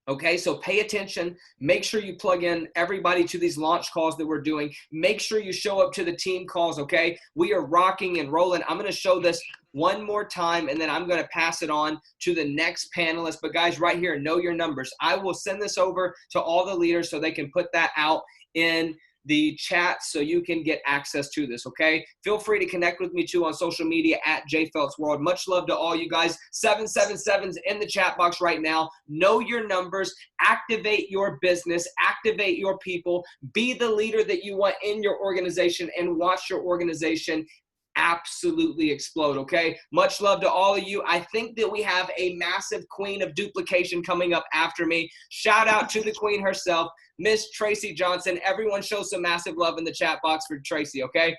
Okay, so pay attention. Make sure you plug in everybody to these launch calls that we're doing. Make sure you show up to the team calls, okay? We are rocking and rolling. I'm going to show this one more time, and then I'm going to pass it on to the next panelist. But guys, right here, know your numbers. I will send this over to all the leaders so they can put that out in the chat so you can get access to this, okay? Feel free to connect with me too on social media at JPhelpsWorld. Much love to all you guys. 777's in the chat box right now. Know your numbers. Activate your business. Activate your people. Be the leader that you want in your organization and watch your organization absolutely explode, okay? Much love to all of you. I think that we have a massive queen of duplication coming up after me. Shout out to the queen herself, Miss Tracy Johnson. Everyone show some massive love in the chat box for Tracy, okay?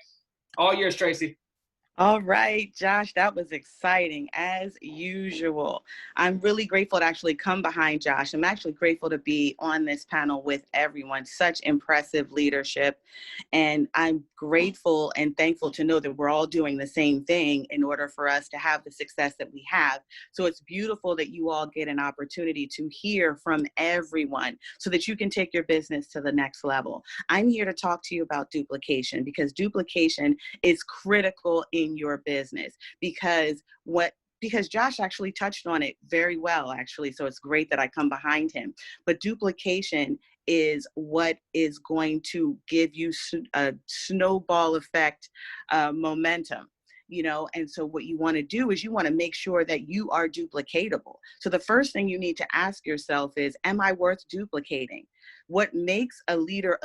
All yours, Tracy. All right, Josh, that was exciting as usual. I'm really grateful to actually come behind Josh. I'm actually grateful to be on this panel with everyone. Such impressive leadership. And I'm grateful and thankful to know that we're all doing the same thing in order for us to have the success that we have. So it's beautiful that you all get an opportunity to hear from everyone so that you can take your business to the next level. I'm here to talk to you about duplication, because duplication is critical in your business, because Josh actually touched on it very well, actually. So it's great that I come behind him. But duplication is what is going to give you a snowball effect momentum. And so what you want to do is you want to make sure that you are duplicatable. So the first thing you need to ask yourself is, am I worth duplicating? What makes a leader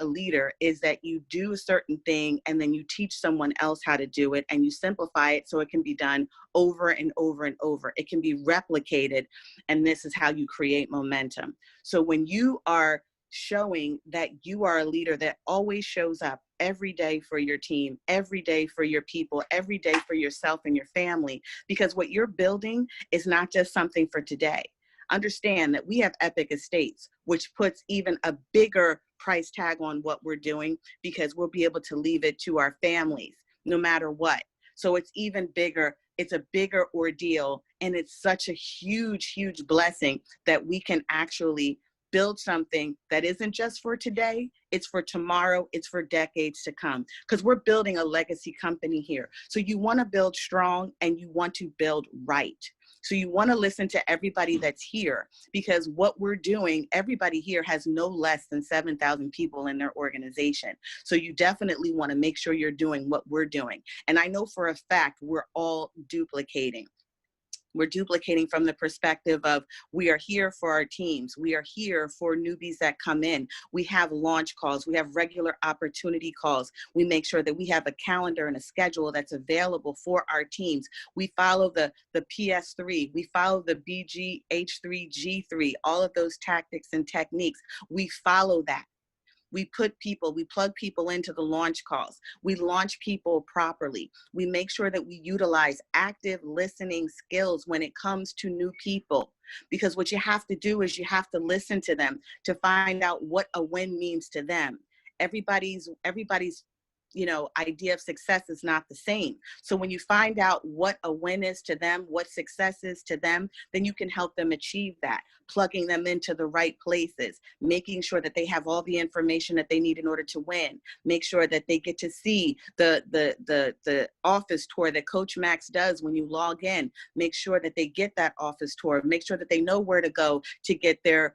is that you do a certain thing and then you teach someone else how to do it, and you simplify it so it can be done over and over and over. It can be replicated, and this is how you create momentum. So when you are showing that you are a leader that always shows up every day for your team, every day for your people, every day for yourself and your family, because what you're building is not just something for today. Understand that we have Epic Estates, which puts even a bigger price tag on what we're doing, because we'll be able to leave it to our families no matter what. So it's even bigger. It's a bigger ordeal. And it's such a huge, huge blessing that we can actually build something that isn't just for today, it's for tomorrow, it's for decades to come, because we're building a legacy company here. So you want to build strong and you want to build right. So you want to listen to everybody that's here, because what we're doing, everybody here has no less than 7,000 people in their organization. So you definitely want to make sure you're doing what we're doing. And I know for a fact we're all duplicating. We're duplicating from the perspective of, we are here for our teams. We are here for newbies that come in. We have launch calls. We have regular opportunity calls. We make sure that we have a calendar and a schedule that's available for our teams. We follow the PS3. We follow the BGH3G3, all of those tactics and techniques. We follow that. We plug people into the launch calls. We launch people properly. We make sure that we utilize active listening skills when it comes to new people, because what you have to do is you have to listen to them to find out what a win means to them. Everybody's idea of success is not the same. So when you find out what a win is to them, what success is to them, then you can help them achieve that, plugging them into the right places, making sure that they have all the information that they need in order to win. Make sure that they get to see the office tour that Coach Max does when you log in. Make sure that they get that office tour. Make sure that they know where to go to get their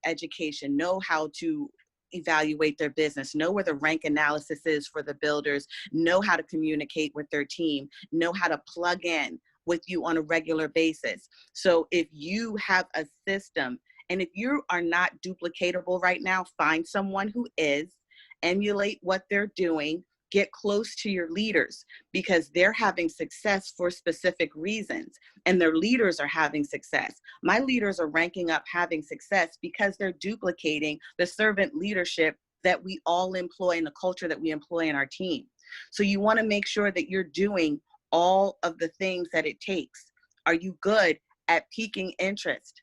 education, know how to evaluate their business, know where the rank analysis is for the builders, know how to communicate with their team, know how to plug in with you on a regular basis. So if you have a system, and if you are not duplicatable right now, find someone who is, emulate what they're doing, get close to your leaders, because they're having success for specific reasons, and their leaders are having success. My leaders are ranking up having success because they're duplicating the servant leadership that we all employ and the culture that we employ in our team. So you want to make sure that you're doing all of the things that it takes. Are you good at piquing interest?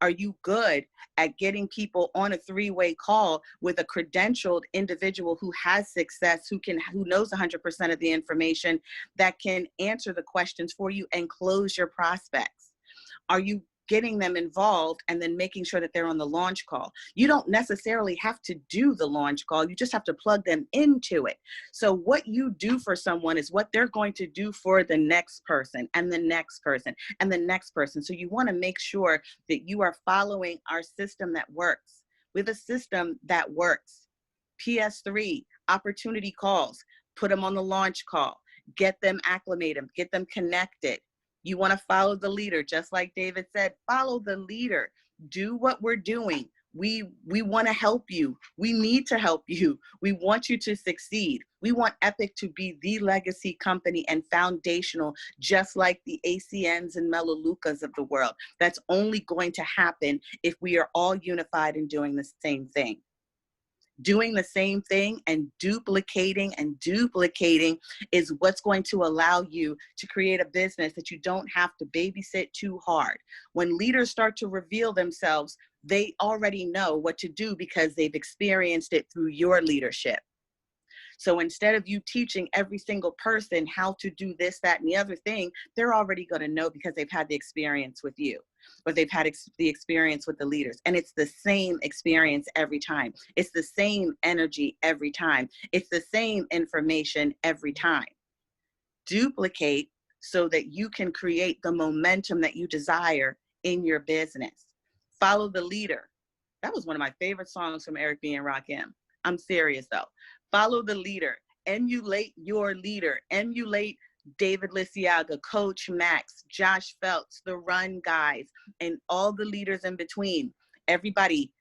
Are you good at getting people on a three-way call with a credentialed individual who has success, who knows 100% of the information, that can answer the questions for you and close your prospects? Are you getting them involved and then making sure that they're on the launch call? You don't necessarily have to do the launch call. You just have to plug them into it. So what you do for someone is what they're going to do for the next person and the next person and the next person. So you want to make sure that you are following our system that works. We have a system that works. PS3, opportunity calls, put them on the launch call, get them acclimated, get them connected. You want to follow the leader, just like David said, follow the leader. Do what we're doing. We want to help you. We need to help you. We want you to succeed. We want Epic to be the legacy company and foundational, just like the ACNs and Melaleucas of the world. That's only going to happen if we are all unified and doing the same thing. Doing the same thing and duplicating is what's going to allow you to create a business that you don't have to babysit too hard. When leaders start to reveal themselves, they already know what to do because they've experienced it through your leadership. So instead of you teaching every single person how to do this, that, and the other thing, they're already going to know because they've had the experience with you, or they've had the experience with the leaders. And it's the same experience every time. It's the same energy every time. It's the same information every time. Duplicate so that you can create the momentum that you desire in your business. Follow the leader. That was one of my favorite songs from Eric B. and Rakim. I'm serious though. Follow the leader. Emulate your leader. Emulate David Lisiaga, Coach Max, Josh Phelps, the Run Guys, and all the leaders in between. Everybody,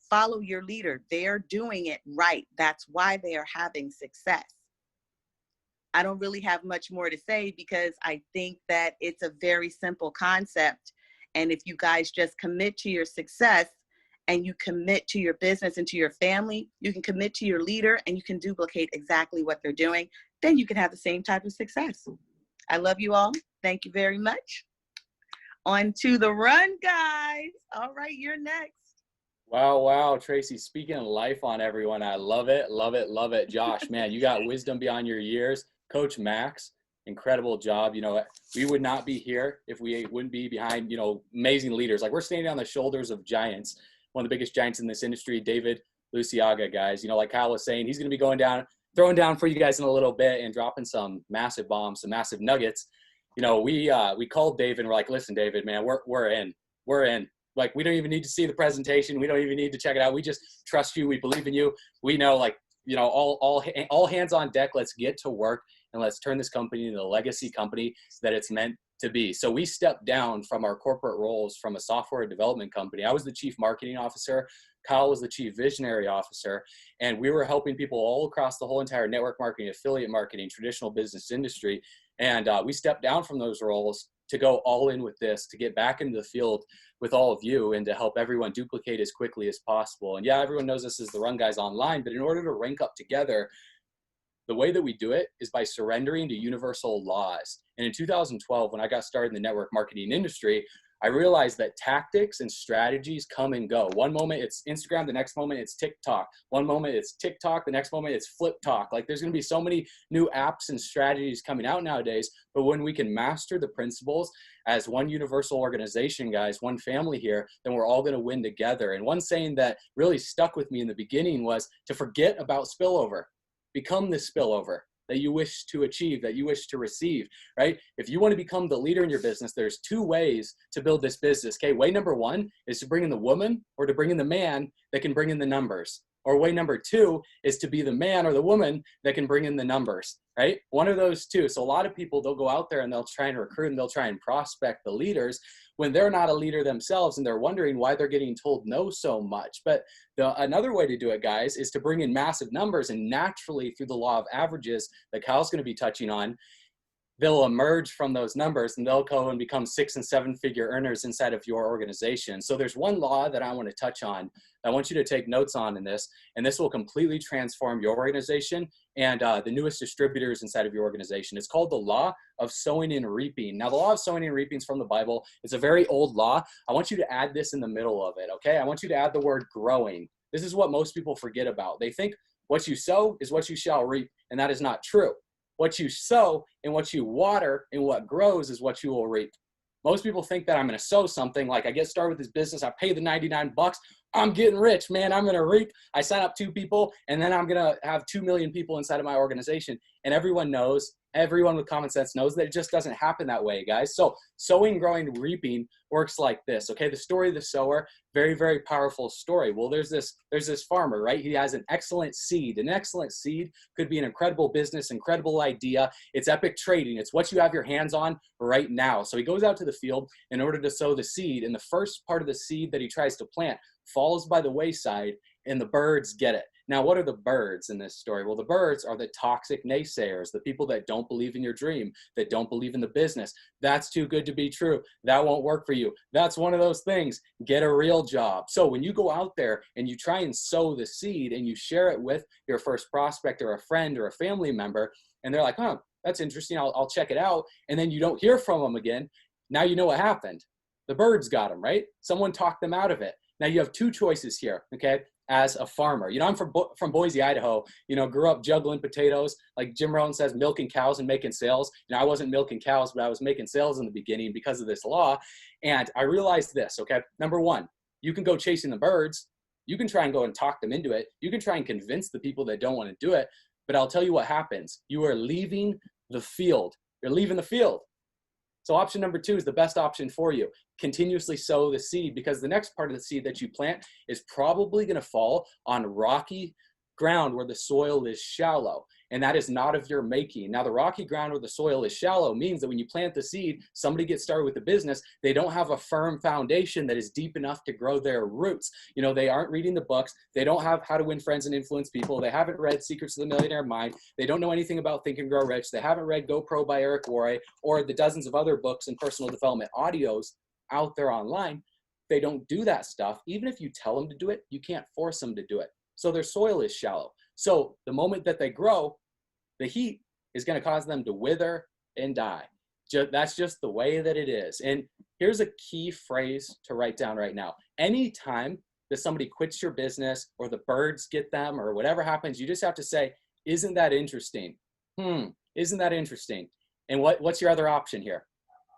follow your leader. They are doing it right. That's why they are having success. I don't really have much more to say because I think that it's a very simple concept. And if you guys just commit to your success and you commit to your business and to your family, you can commit to your leader and you can duplicate exactly what they're doing, then you can have the same type of success. I love you all. Thank you very much. On to the Run Guys. All right, you're next. Wow, Tracy, speaking life on everyone. I love it. Josh, man, you got wisdom beyond your years. Coach Max, incredible job. You know, we would not be here if we wouldn't be behind, you know, amazing leaders. Like, we're standing on the shoulders of giants, one of the biggest giants in this industry, David Lisiaga, guys. You know, like Kyle was saying, he's going to be throwing down for you guys in a little bit and dropping some massive bombs, some massive nuggets. You know, we called David and we're like, listen, David, man, we're in. Like, we don't even need to see the presentation. We don't even need to check it out. We just trust you. We believe in you. We know, like, you know, all hands on deck. Let's get to work and let's turn this company into the legacy company that it's meant to be. So we stepped down from our corporate roles from a software development company. I was the chief marketing officer. Kyle was the chief visionary officer. And we were helping people all across the whole entire network marketing, affiliate marketing, traditional business industry. And we stepped down from those roles to go all in with this, to get back into the field with all of you and to help everyone duplicate as quickly as possible. And yeah, everyone knows this is the Run Guys Online, but in order to rank up together, the way that we do it is by surrendering to universal laws. And in 2012, when I got started in the network marketing industry, I realized that tactics and strategies come and go. One moment it's Instagram, the next moment it's TikTok. One moment it's TikTok, the next moment it's Flip Talk. Like, there's going to be so many new apps and strategies coming out nowadays. But when we can master the principles as one universal organization, guys, one family here, then we're all going to win together. And one saying that really stuck with me in the beginning was to forget about spillover. Become the spillover that you wish to achieve, that you wish to receive, right? If you want to become the leader in your business, there's two ways to build this business, okay? Way number one is to bring in the woman or to bring in the man that can bring in the numbers. Or way number two is to be the man or the woman that can bring in the numbers, right? One of those two. So a lot of people, they'll go out there and they'll try and recruit and they'll try and prospect the leaders when they're not a leader themselves and they're wondering why they're getting told no so much. But another way to do it, guys, is to bring in massive numbers, and naturally through the law of averages that Kyle's going to be touching on, they'll emerge from those numbers and they'll go and become 6- and 7-figure earners inside of your organization. So there's one law that I want to touch on. I want you to take notes on in this, and this will completely transform your organization and the newest distributors inside of your organization. It's called the law of sowing and reaping. Now, the law of sowing and reaping is from the Bible. It's a very old law. I want you to add this in the middle of it, okay? I want you to add the word growing. This is what most people forget about. They think what you sow is what you shall reap, and that is not true. What you sow and what you water and what grows is what you will reap. Most people think that I'm going to sow something, like I get started with this business, I pay the $99, I'm getting rich, man, I'm going to reap. I sign up 2 people, and then I'm going to have 2 million people inside of my organization. And everyone knows, everyone with common sense knows that it just doesn't happen that way, guys. So sowing, growing, reaping works like this, okay? The story of the sower, very, very powerful story. Well, there's this farmer, right? He has an excellent seed. An excellent seed could be an incredible business, incredible idea. It's epic trading. It's what you have your hands on right now. So he goes out to the field in order to sow the seed, and the first part of the seed that he tries to plant falls by the wayside, and the birds get it. Now, what are the birds in this story? Well, the birds are the toxic naysayers, the people that don't believe in your dream, that don't believe in the business. That's too good to be true. That won't work for you. That's one of those things. Get a real job. So when you go out there and you try and sow the seed and you share it with your first prospect or a friend or a family member, and they're like, huh, that's interesting, I'll check it out. And then you don't hear from them again. Now you know what happened. The birds got them, right? Someone talked them out of it. Now you have two choices here, okay? As a farmer, I'm from Boise, Idaho, grew up juggling potatoes. Like Jim Rohn says, milking cows and making sales. I wasn't milking cows, but I was making sales in the beginning because of this law. And I realized this, okay? Number one, you can go chasing the birds. You can try and go and talk them into it. You can try and convince the people that don't want to do it. But I'll tell you what happens. You are leaving the field. You're leaving the field. So option number two is the best option for you. Continuously sow the seed, because the next part of the seed that you plant is probably going to fall on rocky ground where the soil is shallow, and that is not of your making. Now, the rocky ground where the soil is shallow means that when you plant the seed, somebody gets started with the business, they don't have a firm foundation that is deep enough to grow their roots. They aren't reading the books. They don't have How to Win Friends and Influence People. They haven't read Secrets of the Millionaire Mind. They don't know anything about Think and Grow Rich. They haven't read Go Pro by Eric Worre or the dozens of other books and personal development audios out there online. They don't do that stuff. Even if you tell them to do it, you can't force them to do it. So their soil is shallow. So the moment that they grow, the heat is going to cause them to wither and die. That's just the way that it is. And here's a key phrase to write down right now. Anytime that somebody quits your business or the birds get them or whatever happens, you just have to say, isn't that interesting? Isn't that interesting? And what's your other option here?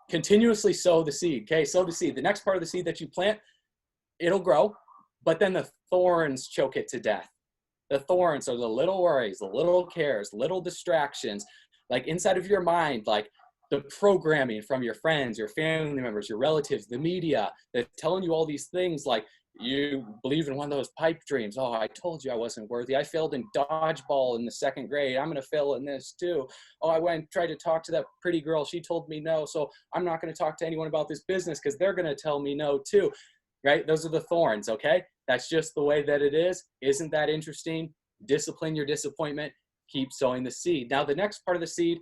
Continuously sow the seed. Okay, sow the seed. The next part of the seed that you plant, it'll grow, but then the thorns choke it to death. The thorns are the little worries, the little cares, little distractions, like inside of your mind, like the programming from your friends, your family members, your relatives, the media, that's telling you all these things like, you believe in one of those pipe dreams. Oh, I told you I wasn't worthy. I failed in dodgeball in the 2nd grade. I'm going to fail in this too. Oh, I went and tried to talk to that pretty girl. She told me no. So I'm not going to talk to anyone about this business because they're going to tell me no too. Right? Those are the thorns. Okay. That's just the way that it is. Isn't that interesting? Discipline your disappointment. Keep sowing the seed. Now, the next part of the seed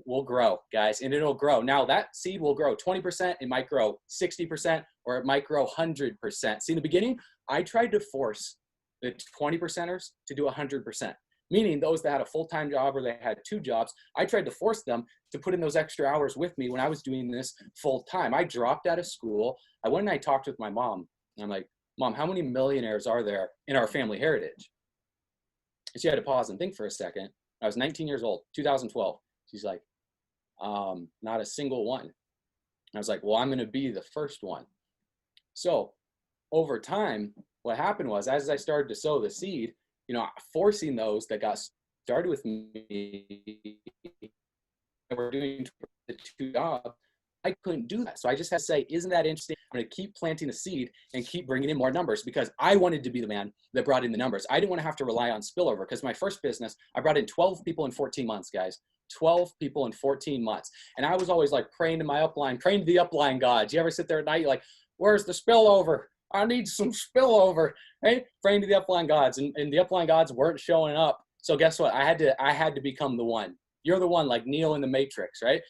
will grow, guys, and it'll grow. Now, that seed will grow 20%. It might grow 60%, or it might grow 100%. See, in the beginning, I tried to force the 20%ers to do 100%, meaning those that had a full-time job or they had 2 jobs. I tried to force them to put in those extra hours with me when I was doing this full-time. I dropped out of school. I went and I talked with my mom, and I'm like, Mom, how many millionaires are there in our family heritage? And she had to pause and think for a second. I was 19 years old, 2012. She's like, not a single one. And I was like, well, I'm going to be the first one. So over time, what happened was, as I started to sow the seed, forcing those that got started with me and were doing the 2 jobs, I couldn't do that. So I just had to say, isn't that interesting? I'm going to keep planting the seed and keep bringing in more numbers, because I wanted to be the man that brought in the numbers. I didn't want to have to rely on spillover, because my first business, I brought in 12 people in 14 months, guys. 12 people in 14 months. And I was always like praying to my upline, praying to the upline gods. You ever sit there at night, you're like, where's the spillover? I need some spillover, right? Praying to the upline gods, and the upline gods weren't showing up. So guess what? I had to become the one. You're the one, like Neo in the Matrix, right?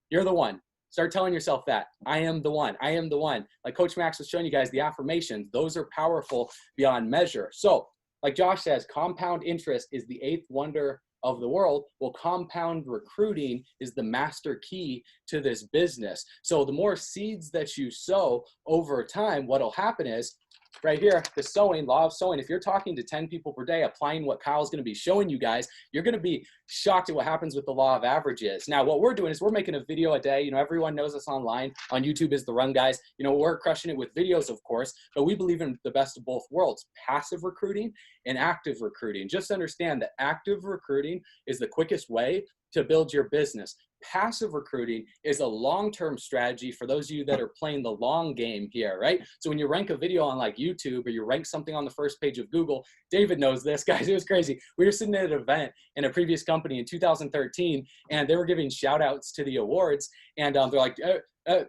You're the one. Start telling yourself that. I am the one. I am the one. Like Coach Max was showing you guys, the affirmations, those are powerful beyond measure. So like Josh says, compound interest is the 8th wonder of the world. Well, compound recruiting is the master key to this business. So the more seeds that you sow over time, what'll happen is, right here, the sowing, law of sowing. If you're talking to 10 people per day, applying what Kyle's going to be showing you guys, you're going to be shocked at what happens with the law of averages. Now, what we're doing is we're making a video a day. Everyone knows us online. On YouTube is The Run Guys. We're crushing it with videos, of course, but we believe in the best of both worlds, passive recruiting and active recruiting. Just understand that active recruiting is the quickest way to build your business. Passive recruiting is a long-term strategy for those of you that are playing the long game here, right? So when you rank a video on like YouTube, or you rank something on the first page of Google, David knows this, guys, it was crazy. We were sitting at an event in a previous company in 2013, and they were giving shout outs to the awards, and they're like,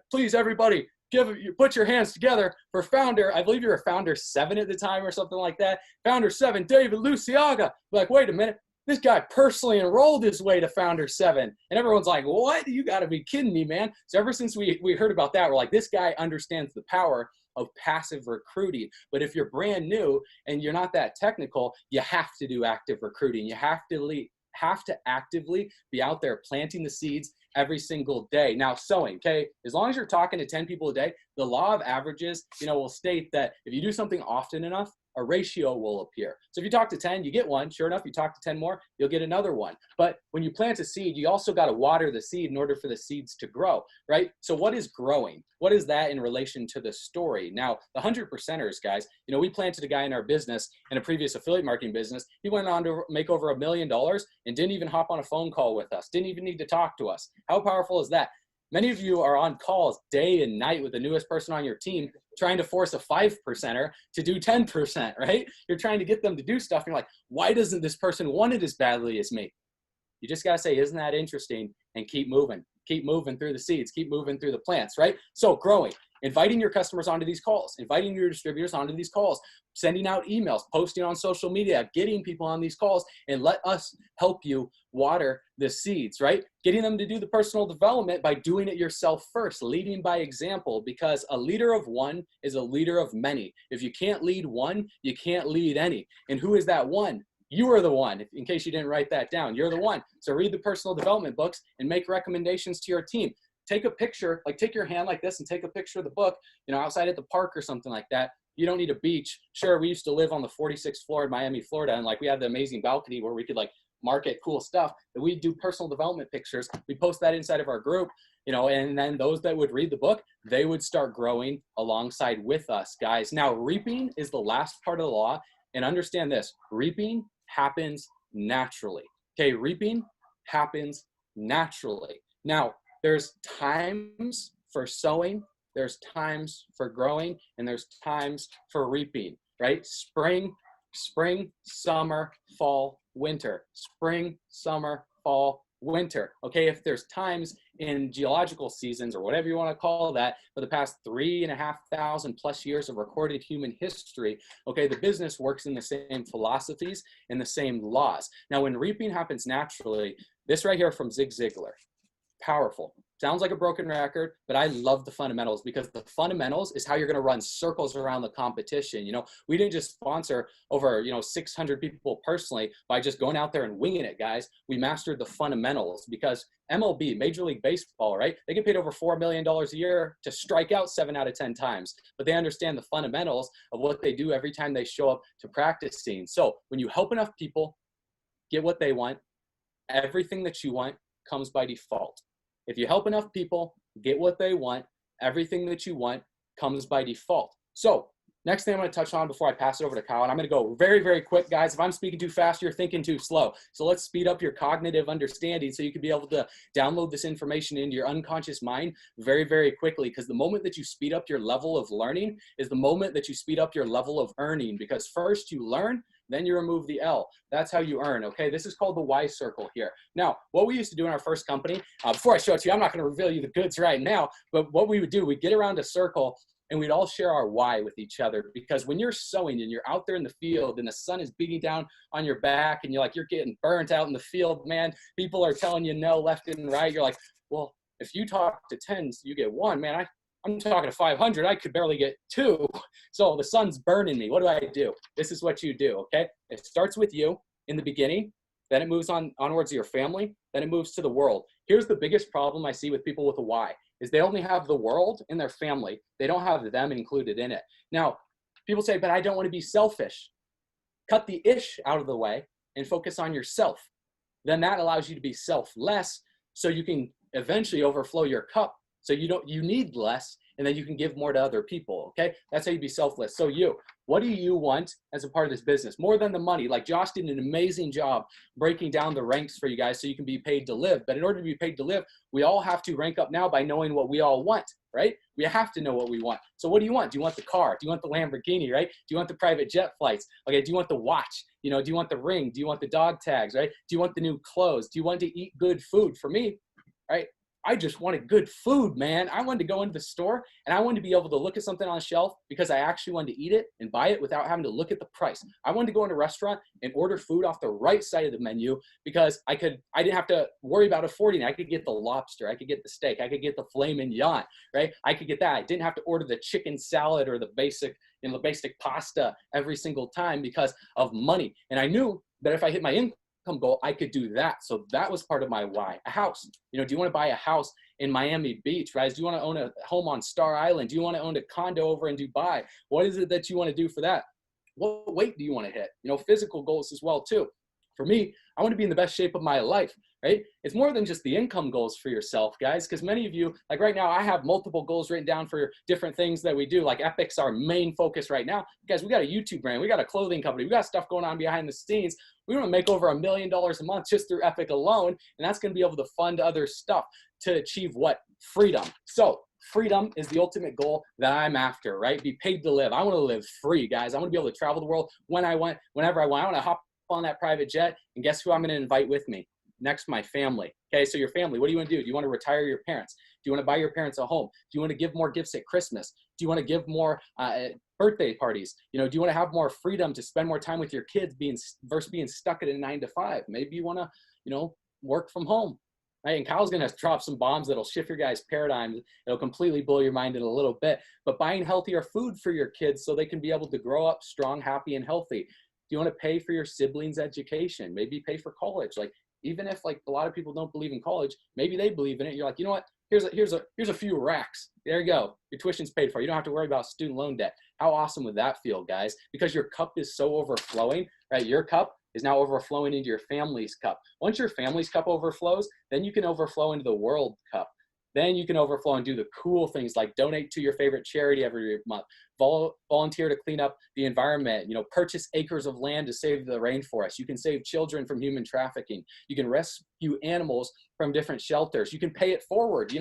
please everybody, you put your hands together for founder. I believe you were founder 7 at the time or something like that. Founder 7, David Luciaga. Like, wait a minute. This guy personally enrolled his way to founder 7. And everyone's like, what? You got to be kidding me, man. So ever since we heard about that, we're like, this guy understands the power of passive recruiting. But if you're brand new and you're not that technical, you have to do active recruiting. You have to actively be out there planting the seeds every single day. Now, sowing, okay? As long as you're talking to 10 people a day, the law of averages, will state that if you do something often enough, a ratio will appear. So if you talk to 10, you get one. Sure enough, you talk to 10 more, you'll get another one. But when you plant a seed, you also got to water the seed in order for the seeds to grow, right? So what is growing? What is that in relation to the story? Now, the 100%ers, guys, we planted a guy in our business, in a previous affiliate marketing business. He went on to make over $1 million and didn't even hop on a phone call with us, didn't even need to talk to us. How powerful is that? Many of you are on calls day and night with the newest person on your team, trying to force a 5%er to do 10%, right? You're trying to get them to do stuff. And you're like, why doesn't this person want it as badly as me? You just got to say, isn't that interesting? And keep moving through the seeds, keep moving through the plants, right? So growing, inviting your customers onto these calls, inviting your distributors onto these calls, sending out emails, posting on social media, getting people on these calls, and let us help you water the seeds, right? Getting them to do the personal development by doing it yourself first, leading by example, because a leader of one is a leader of many. If you can't lead one, you can't lead any. And who is that one? You are the one, in case you didn't write that down. You're the one. So read the personal development books and make recommendations to your team. Take a picture, like take your hand like this and take a picture of the book, outside at the park or something like that. You don't need a beach. Sure, we used to live on the 46th floor in Miami, Florida, and we had the amazing balcony where we could market cool stuff. And we do personal development pictures. We post that inside of our group, and then those that would read the book, they would start growing alongside with us, guys. Now, reaping is the last part of the law. And understand this, reaping happens naturally. Okay, reaping happens naturally. Now, there's times for sowing, there's times for growing, and there's times for reaping, right? Spring, summer, fall, winter. Spring, summer, fall, winter. Okay, if there's times in geological seasons or whatever you want to call that for the past 3,500 plus years of recorded human history, okay, the business works in the same philosophies and the same laws. Now, when reaping happens naturally, this right here from Zig Ziglar, powerful. Sounds like a broken record, but I love the fundamentals, because the fundamentals is how you're going to run circles around the competition. We didn't just sponsor over, 600 people personally by just going out there and winging it, guys. We mastered the fundamentals, because MLB, Major League Baseball, right? They get paid over $4 million a year to strike out 7 out of 10 times, but they understand the fundamentals of what they do every time they show up to practice scenes. So when you help enough people get what they want, everything that you want comes by default. If you help enough people get what they want, everything that you want comes by default. So next thing I'm going to touch on before I pass it over to Kyle, and I'm going to go very, very quick, guys. If I'm speaking too fast, you're thinking too slow. So let's speed up your cognitive understanding so you can be able to download this information into your unconscious mind very, very quickly, because the moment that you speed up your level of learning is the moment that you speed up your level of earning, because first you learn, then you remove the L. That's how you earn, okay? This is called the Y circle here. Now, what we used to do in our first company, before I show it to you, I'm not gonna reveal you the goods right now, but what we would do, we'd get around a circle and we'd all share our why with each other, because when you're sowing and you're out there in the field and the sun is beating down on your back and you're getting burnt out in the field, man, people are telling you no left and right. You're like, well, if you talk to 10s, you get 1, man, I'm talking to 500, I could barely get 2. So the sun's burning me. What do? This is what you do, okay? It starts with you in the beginning, then it moves onwards to your family, then it moves to the world. Here's the biggest problem I see with people with a why, is they only have the world in their family. They don't have them included in it. Now, people say, but I don't want to be selfish. Cut the ish out of the way and focus on yourself. Then that allows you to be selfless, so you can eventually overflow your cup. So you need less, and then you can give more to other people, okay? That's how you be selfless. So what do you want as a part of this business? More than the money. Like Josh did an amazing job breaking down the ranks for you guys so you can be paid to live. But in order to be paid to live, we all have to rank up now by knowing what we all want, right? We have to know what we want. So what do you want? Do you want the car? Do you want the Lamborghini, right? Do you want the private jet flights? Okay, do you want the watch? Do you want the ring? Do you want the dog tags, right? Do you want the new clothes? Do you want to eat good food? For me, right? I just wanted good food, man. I wanted to go into the store and I wanted to be able to look at something on the shelf because I actually wanted to eat it and buy it without having to look at the price. I wanted to go into a restaurant and order food off the right side of the menu because I didn't have to worry about affording it. I could get the lobster, I could get the steak, I could get the filet mignon, right? I could get that. I didn't have to order the chicken salad or the basic pasta every single time because of money. And I knew that if I hit my income goal, I could do that. So that was part of my why. A house. Do you want to buy a house in Miami Beach, right? Do you want to own a home on Star Island? Do you want to own a condo over in Dubai? What is it that you want to do for that? What weight do you want to hit? Physical goals as well too. For me, I want to be in the best shape of my life, right? It's more than just the income goals for yourself, guys, because many of you, like right now, I have multiple goals written down for different things that we do. Like Epic's our main focus right now. Guys, we got a YouTube brand. We got a clothing company. We got stuff going on behind the scenes. We want to make over $1 million a month just through Epic alone, and that's going to be able to fund other stuff to achieve what? Freedom. So freedom is the ultimate goal that I'm after, right? Be paid to live. I want to live free, guys. I want to be able to travel the world when I want, whenever I want. I want to hop on that private jet, and guess who I'm going to invite with me? Next, my family. Okay, so your family, what do you want to do? Do you want to retire your parents? Do you want to buy your parents a home? Do you want to give more gifts at Christmas? Do you want to give more birthday parties? Do you want to have more freedom to spend more time with your kids versus being stuck at a 9-to-5? Maybe you want to, work from home. Right? And Kyle's going to drop some bombs that'll shift your guys' paradigms. It'll completely blow your mind in a little bit. But buying healthier food for your kids so they can be able to grow up strong, happy, and healthy. Do you want to pay for your siblings' education? Maybe pay for college. Like, even if like a lot of people don't believe in college, maybe they believe in it. You're like, you know what? Here's a few racks. There you go. Your tuition's paid for. You don't have to worry about student loan debt. How awesome would that feel, guys? Because your cup is so overflowing, right? Your cup is now overflowing into your family's cup. Once your family's cup overflows, then you can overflow into the world cup. Then you can overflow and do the cool things like donate to your favorite charity every month, volunteer to clean up the environment, purchase acres of land to save the rainforest. You can save children from human trafficking. You can rescue animals from different shelters. You can pay it forward.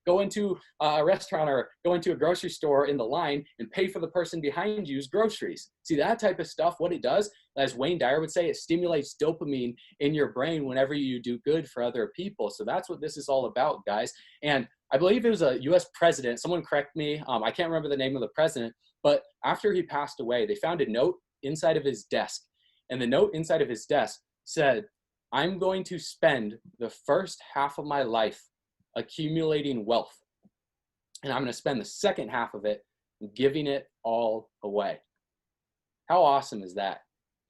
Go into a restaurant or go into a grocery store in the line and pay for the person behind you's groceries. See, that type of stuff, what it does, as Wayne Dyer would say, it stimulates dopamine in your brain whenever you do good for other people. So that's what this is all about, guys. And I believe it was a U.S. president. Someone correct me. I can't remember the name of the president, but after he passed away, they found a note inside of his desk. And the note inside of his desk said, I'm going to spend the first half of my life accumulating wealth. And I'm going to spend the second half of it giving it all away. How awesome is that?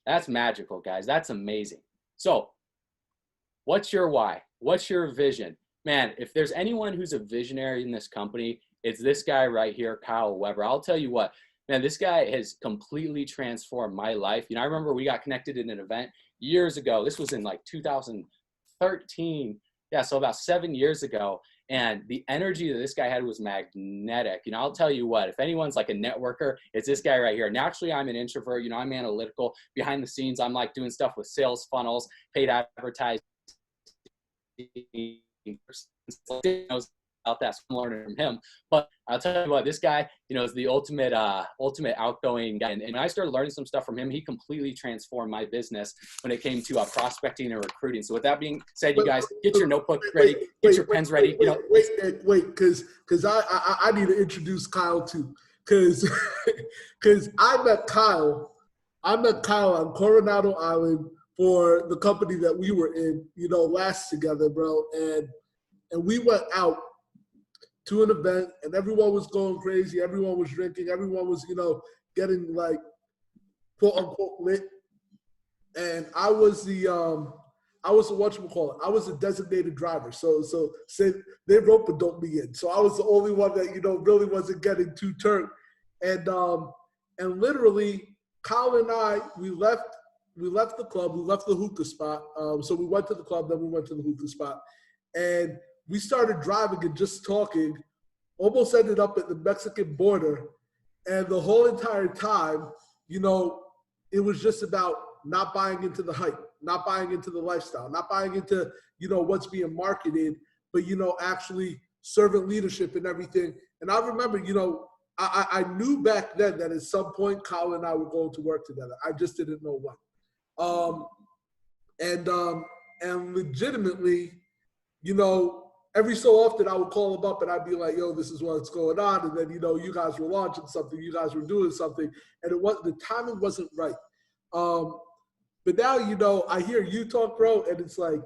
That's magical, guys. That's amazing. So what's your why? What's your vision? Man, if there's anyone who's a visionary in this company, it's this guy right here, Kyle Weber. I'll tell you what, man, this guy has completely transformed my life. I remember we got connected in an event years ago. This was in like 2013. Yeah, so about 7 years ago. And the energy that this guy had was magnetic. I'll tell you what, if anyone's like a networker, it's this guy right here. Naturally, I'm an introvert. I'm analytical. Behind the scenes, I'm like doing stuff with sales funnels, paid advertising. Knows about that, so I'm learning from him. But I'll tell you what, this guy, is the ultimate outgoing guy. And when I started learning some stuff from him, he completely transformed my business when it came to prospecting and recruiting. So with that being said, you guys, get your notebook ready, get your pens ready. Wait, because I need to introduce Kyle too, because I met Kyle on Coronado Island for the company that we were in, last together, bro, and we went out to an event, and everyone was going crazy. Everyone was drinking. Everyone was, getting like quote unquote lit. And I was the whatchamacallit. I was the designated driver. So say they rope and dope me in. So I was the only one that really wasn't getting too turned. And literally, Kyle and I, we left the club. We left the hookah spot. So we went to the club, then we went to the hookah spot, and we started driving and just talking, almost ended up at the Mexican border. And the whole entire time, it was just about not buying into the hype, not buying into the lifestyle, not buying into, what's being marketed, but, actually servant leadership and everything. And I remember, I knew back then that at some point Kyle and I were going to work together. I just didn't know when. And legitimately, every so often I would call him up and I'd be like, yo, this is what's going on. And then, you know, you guys were launching something, you guys were doing something, and the timing wasn't right. But now, you know, I hear you talk, bro, and it's like,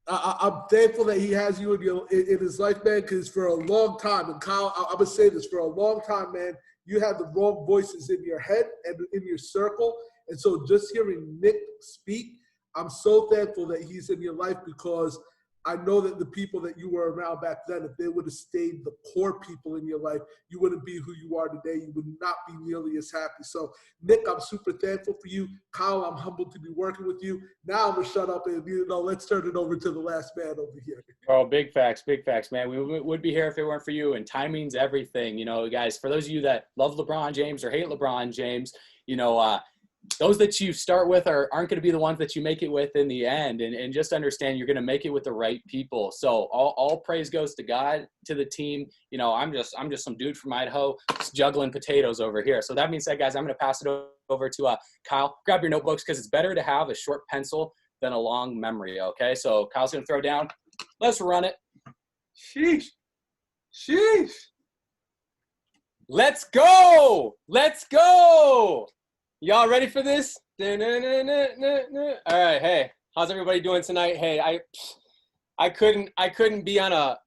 I'm thankful that he has you in his life, man, because for a long time, and Kyle, I'm going to say this, for a long time, man, you had the wrong voices in your head and in your circle. And so just hearing Nick speak, I'm so thankful that he's in your life, because I know that the people that you were around back then, if they would have stayed the core people in your life, you wouldn't be who you are today. You would not be nearly as happy. So, Nick, I'm super thankful for you. Kyle, I'm humbled to be working with you. Now I'm going to shut up and, you know, let's turn it over to the last man over here. Oh, big facts, man. We would be here if it weren't for you, and timing's everything. You know, guys, for those of you that love LeBron James or hate LeBron James, you know, those that you start with aren't going to be the ones that you make it with in the end. And just understand you're going to make it with the right people. So all praise goes to God, to the team. You know, I'm just some dude from Idaho just juggling potatoes over here. So that being said, guys, I'm going to pass it over to Kyle. Grab your notebooks, because it's better to have a short pencil than a long memory, okay? So Kyle's going to throw down. Let's run it. Sheesh. Let's go. Y'all ready for this? All right. Hey, how's everybody doing tonight? Hey, I couldn't be on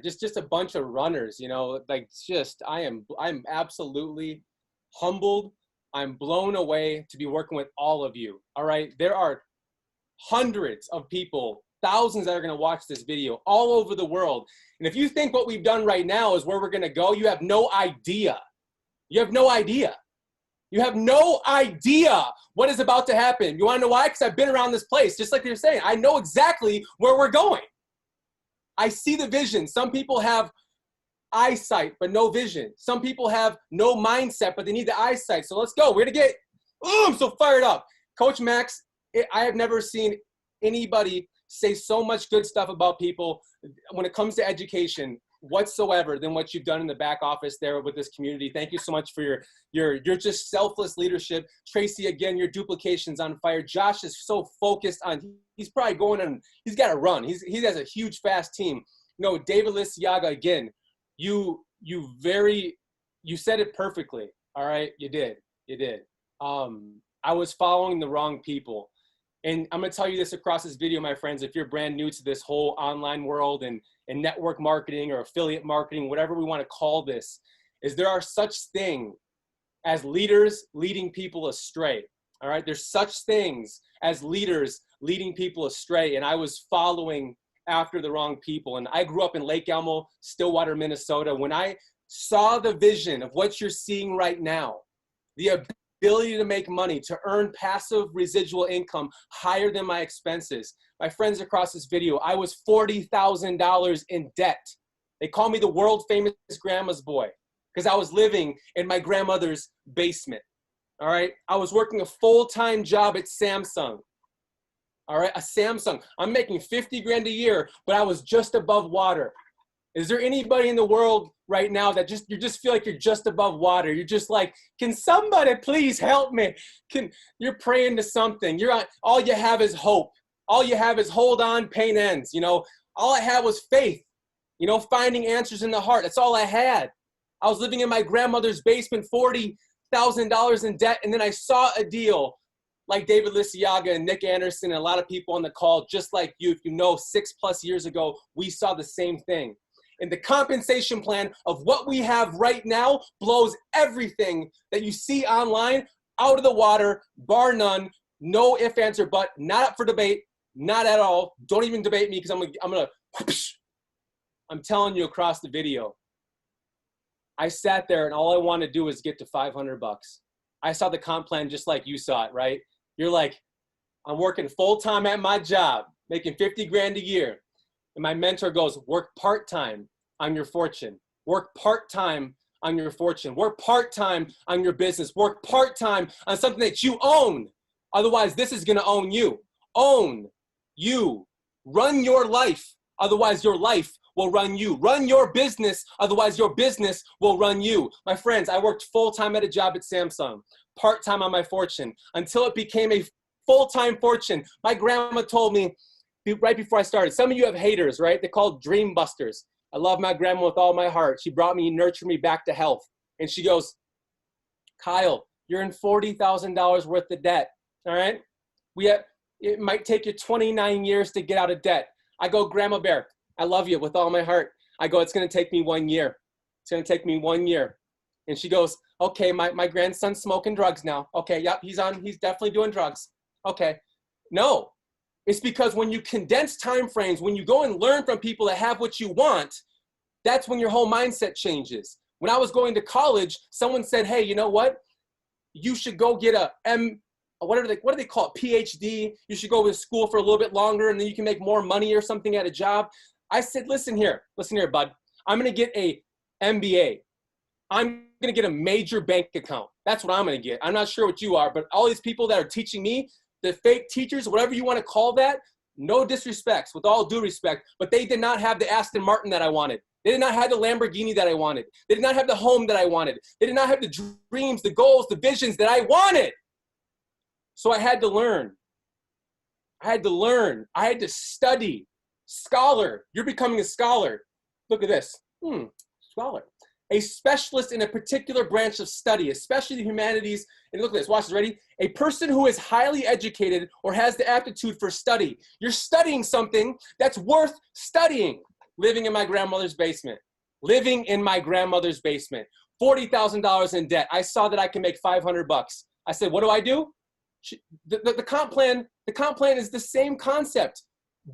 just a bunch of runners, you know, like I'm absolutely humbled. I'm blown away to be working with all of you. All right. There are hundreds of people, thousands that are going to watch this video all over the world. And if you think what we've done right now is where we're going to go, you have no idea. You have no idea what is about to happen. You want to know why? Because I've been around this place, just like you're saying. I know exactly where we're going. I see the vision. Some people have eyesight, but no vision. Some people have no mindset, but they need the eyesight. So let's go. We're going to get, I'm so fired up. Coach Max, I have never seen anybody say so much good stuff about people when it comes to education whatsoever than what you've done in the back office there with this community. Thank you so much for your just selfless leadership. Tracy, again, your duplication's on fire. Josh is so focused on, he's probably going on, he's got to run. He has a huge, fast team. No, David Lisiaga, again, you said it perfectly. All right, you did. I was following the wrong people. And I'm going to tell you this across this video, my friends, if you're brand new to this whole online world and network marketing or affiliate marketing, whatever we want to call this, is there are such thing as leaders leading people astray. All right. There's such things as leaders leading people astray. And I was following after the wrong people. And I grew up in Lake Elmo, Stillwater, Minnesota. When I saw the vision of what you're seeing right now, the ability to make money, to earn passive residual income higher than my expenses. My friends across this video, I was $40,000 in debt. They call me the world famous grandma's boy because I was living in my grandmother's basement. All right. I was working a full-time job at Samsung. All right. A Samsung. I'm making 50 grand a year, but I was just above water. Is there anybody in the world right now that you just feel like you're just above water? You're just like, can somebody please help me? You're praying to something. All you have is hope. All you have is hold on, pain ends. You know, all I had was faith, you know, finding answers in the heart. That's all I had. I was living in my grandmother's basement, $40,000 in debt. And then I saw a deal like David Lisiaga and Nick Anderson and a lot of people on the call, just like you, if you know, 6+ years ago, we saw the same thing. And the compensation plan of what we have right now blows everything that you see online out of the water, bar none, no ifs, ands, or but, not up for debate, not at all. Don't even debate me because I'm telling you across the video. I sat there and all I want to do is get to $500. I saw the comp plan just like you saw it, right? You're like, I'm working full-time at my job, making 50 grand a year. And my mentor goes, work part-time on your fortune. Work part-time on your fortune. Work part-time on your business. Work part-time on something that you own. Otherwise, this is going to own you. Own you. Run your life. Otherwise, your life will run you. Run your business. Otherwise, your business will run you. My friends, I worked full-time at a job at Samsung, part-time on my fortune, until it became a full-time fortune. My grandma told me, right before I started. Some of you have haters, right? They're called dream busters. I love my grandma with all my heart. She brought me, nurtured me back to health. And she goes, Kyle, you're in $40,000 worth of debt, all right? It might take you 29 years to get out of debt. I go, Grandma Bear, I love you with all my heart. I go, it's going to take me 1 year. It's going to take me 1 year. And she goes, okay, my grandson's smoking drugs now. Okay, yep, he's definitely doing drugs. Okay. No, it's because when you condense time frames, when you go and learn from people that have what you want, that's when your whole mindset changes. When I was going to college, someone said, hey, you know what? You should go get what do they call it? PhD. You should go to school for a little bit longer and then you can make more money or something at a job. I said, listen here, bud. I'm going to get a MBA. I'm going to get a major bank account. That's what I'm going to get. I'm not sure what you are, but all these people that are teaching me, the fake teachers, whatever you want to call that, no disrespects, with all due respect, but they did not have the Aston Martin that I wanted. They did not have the Lamborghini that I wanted. They did not have the home that I wanted. They did not have the dreams, the goals, the visions that I wanted. So I had to learn. I had to study. Scholar. You're becoming a scholar. Look at this. Scholar. A specialist in a particular branch of study, especially the humanities. And look at this. Watch this. Ready? A person who is highly educated or has the aptitude for study. You're studying something that's worth studying. Living in my grandmother's basement. $40,000 in debt. I saw that I can make $500. I said, what do? The comp plan is the same concept.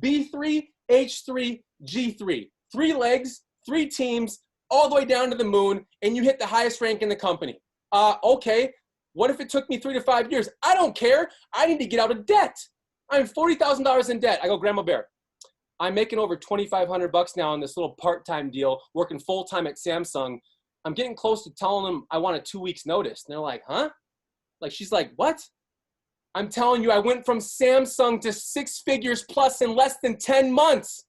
B3, H3, G3. 3 legs, 3 teams, all the way down to the moon, and you hit the highest rank in the company. Okay, what if it took me 3 to 5 years? I don't care. I need to get out of debt. I'm $40,000 in debt. I go, Grandma Bear, I'm making over $2,500 now on this little part-time deal, working full-time at Samsung. I'm getting close to telling them I want a 2 weeks notice. And they're like, huh? Like, she's like, what? I'm telling you, I went from Samsung to 6 figures plus in less than 10 months.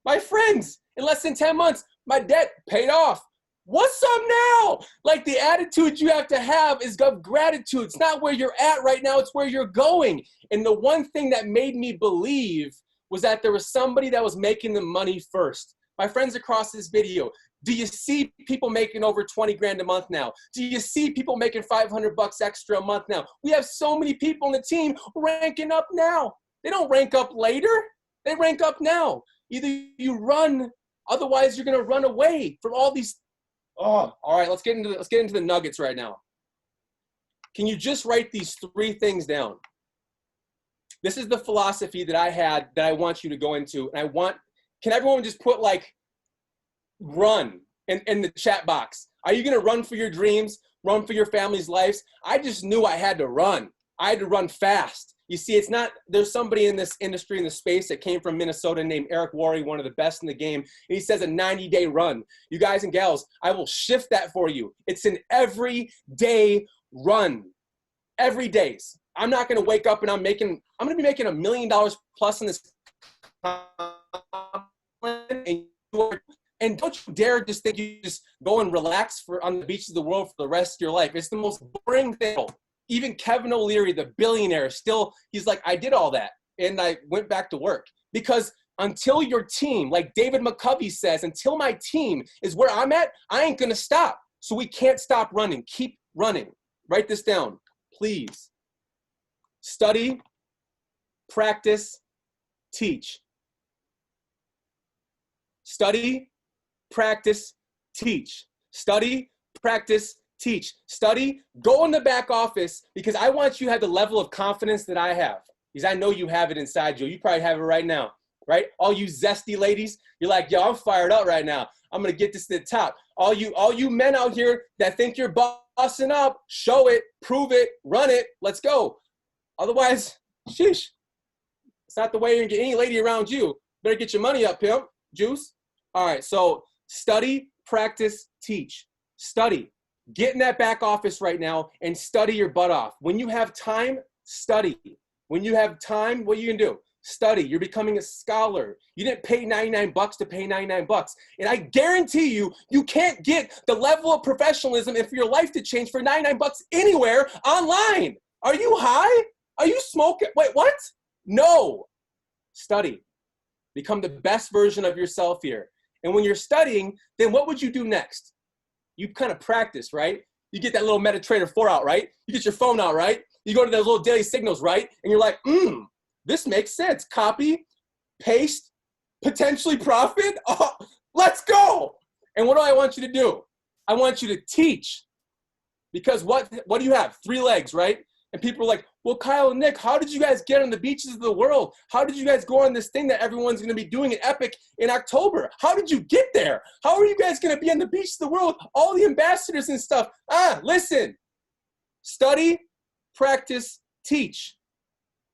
My friends, in less than 10 months, my debt paid off. What's up now? Like, the attitude you have to have is of gratitude. It's not where you're at right now, it's where you're going. And the one thing that made me believe was that there was somebody that was making the money first. My friends across this video, do you see people making over 20 grand a month now? Do you see people making $500 extra a month now? We have so many people on the team ranking up now. They don't rank up later. They rank up now. Either you run, otherwise you're going to run away from all these. Oh, all right, let's get into the nuggets right now. Can you just write these 3 things down? This is the philosophy that I had that I want you to go into. And can everyone just put like run in the chat box? Are you going to run for your dreams, run for your family's lives? I just knew I had to run. I had to run fast. You see, there's somebody in this industry, in the space that came from Minnesota named Eric Worre, one of the best in the game. And he says a 90-day run. You guys and gals, I will shift that for you. It's an everyday run. Every day. I'm not going to wake up and I'm going to be making $1 million plus in this. And don't you dare just think you just go and relax on the beaches of the world for the rest of your life. It's the most boring thing. Even Kevin O'Leary, the billionaire, he's like, I did all that. And I went back to work. Because until your team, like David McCovey says, until my team is where I'm at, I ain't going to stop. So we can't stop running. Keep running. Write this down, please. Study, practice, teach. Study, practice, teach. Study, practice, teach. Study, go in the back office because I want you to have the level of confidence that I have. Because I know you have it inside you. You probably have it right now, right? All you zesty ladies, you're like, yo, I'm fired up right now. I'm going to get this to the top. All you men out here that think you're bossing up, show it, prove it, run it. Let's go. Otherwise, sheesh. It's not the way you're going to get any lady around you. Better get your money up, pimp. Juice. All right, so study, practice, teach. Study. Get in that back office right now and study your butt off. When you have time, study. When you have time, what are you going to do? Study. You're becoming a scholar. You didn't pay $99 to pay $99. And I guarantee you, you can't get the level of professionalism and for your life to change for $99 anywhere online. Are you high? Are you smoking? Wait, what? No. Study. Become the best version of yourself here. And when you're studying, then what would you do next? You kind of practice, right? You get that little MetaTrader 4 out, right? You get your phone out, right? You go to those little daily signals, right? And you're like, this makes sense. Copy, paste, potentially profit. Oh, let's go. And what do I want you to do? I want you to teach. Because what do you have? 3 legs, right? And people are like, well, Kyle and Nick, how did you guys get on the beaches of the world? How did you guys go on this thing that everyone's going to be doing at Epic in October? How did you get there? How are you guys going to be on the beaches of the world? All the ambassadors and stuff. Listen. Study, practice, teach.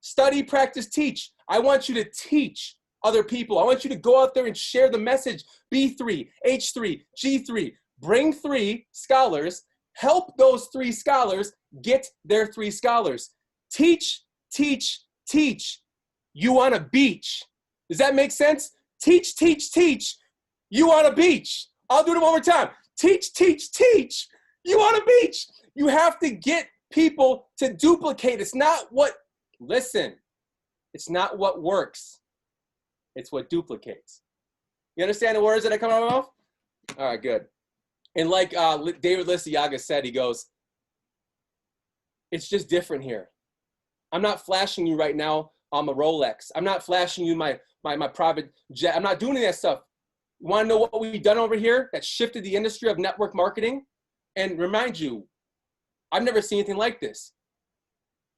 Study, practice, teach. I want you to teach other people. I want you to go out there and share the message. B3, H3, G3. Bring 3 scholars. Help those 3 scholars get their 3 scholars. Teach, teach, teach. You on a beach. Does that make sense? Teach, teach, teach. You on a beach. I'll do it one more time. Teach, teach, teach. You on a beach. You have to get people to duplicate. It's not what works. It's what duplicates. You understand the words that I come out of my mouth? All right, good. And like David Lisiaga said, he goes, it's just different here. I'm not flashing you right now on a Rolex. I'm not flashing you my private jet. I'm not doing any of that stuff. You want to know what we've done over here that shifted the industry of network marketing? And remind you, I've never seen anything like this.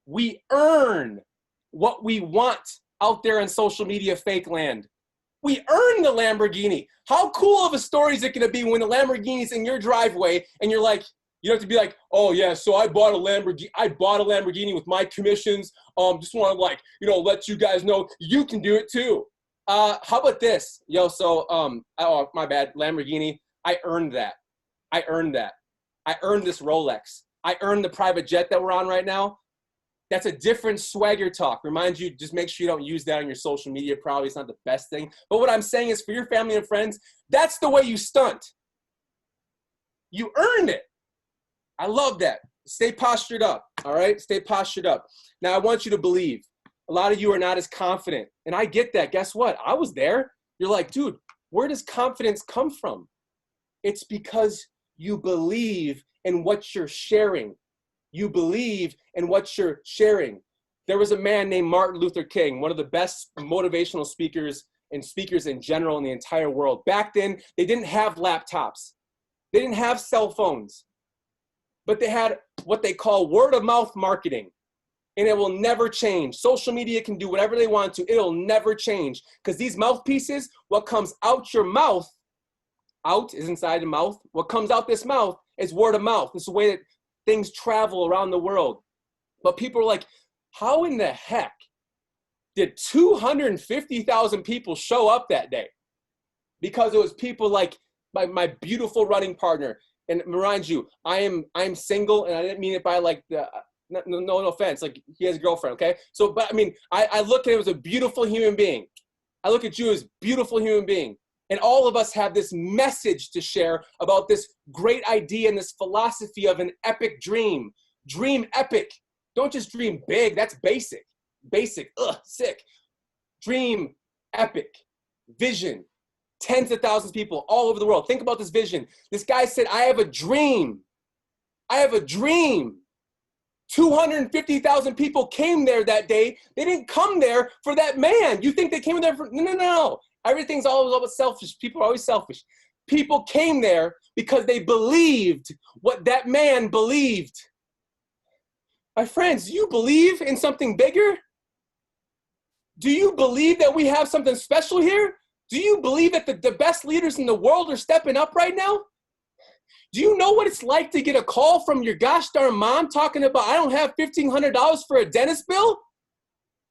We earn what we want out there in social media fake land. We earn the Lamborghini. How cool of a story is it going to be when the Lamborghini's in your driveway and you're like, you don't have to be like, oh yeah, so I bought a Lamborghini with my commissions. Just want to like, let you guys know you can do it too. How about this? Oh, my bad, Lamborghini. I earned that. I earned this Rolex. I earned the private jet that we're on right now. That's a different swagger talk. Remind you, just make sure you don't use that on your social media. Probably it's not the best thing. But what I'm saying is for your family and friends, that's the way you stunt. You earned it. I love that. Stay postured up, all right? Stay postured up. Now, I want you to believe. A lot of you are not as confident, and I get that. Guess what? I was there. You're like, dude, where does confidence come from? It's because you believe in what you're sharing. You believe in what you're sharing. There was a man named Martin Luther King, one of the best motivational speakers and speakers in general in the entire world. Back then, they didn't have laptops. They didn't have cell phones. But they had what they call word of mouth marketing. And it will never change. Social media can do whatever they want to. It'll never change. Because these mouthpieces, what comes out your mouth, out is inside the mouth. What comes out this mouth is word of mouth. It's the way that things travel around the world. But people are like, how in the heck did 250,000 people show up that day? Because it was people like my beautiful running partner. And mind you, I'm single, and I didn't mean it by like the no offense, like he has a girlfriend, okay? So, but I mean, I look at him as a beautiful human being. I look at you as a beautiful human being. And all of us have this message to share about this great idea and this philosophy of an epic dream. Dream epic. Don't just dream big. That's basic. Basic. Sick. Dream epic. Vision. Tens of thousands of people all over the world. Think about this vision. This guy said, I have a dream. I have a dream. 250,000 people came there that day. They didn't come there for that man. You think they came there for, no. Everything's always about selfish. People are always selfish. People came there because they believed what that man believed. My friends, do you believe in something bigger? Do you believe that we have something special here? Do you believe that the best leaders in the world are stepping up right now? Do you know what it's like to get a call from your gosh darn mom talking about, I don't have $1,500 for a dentist bill?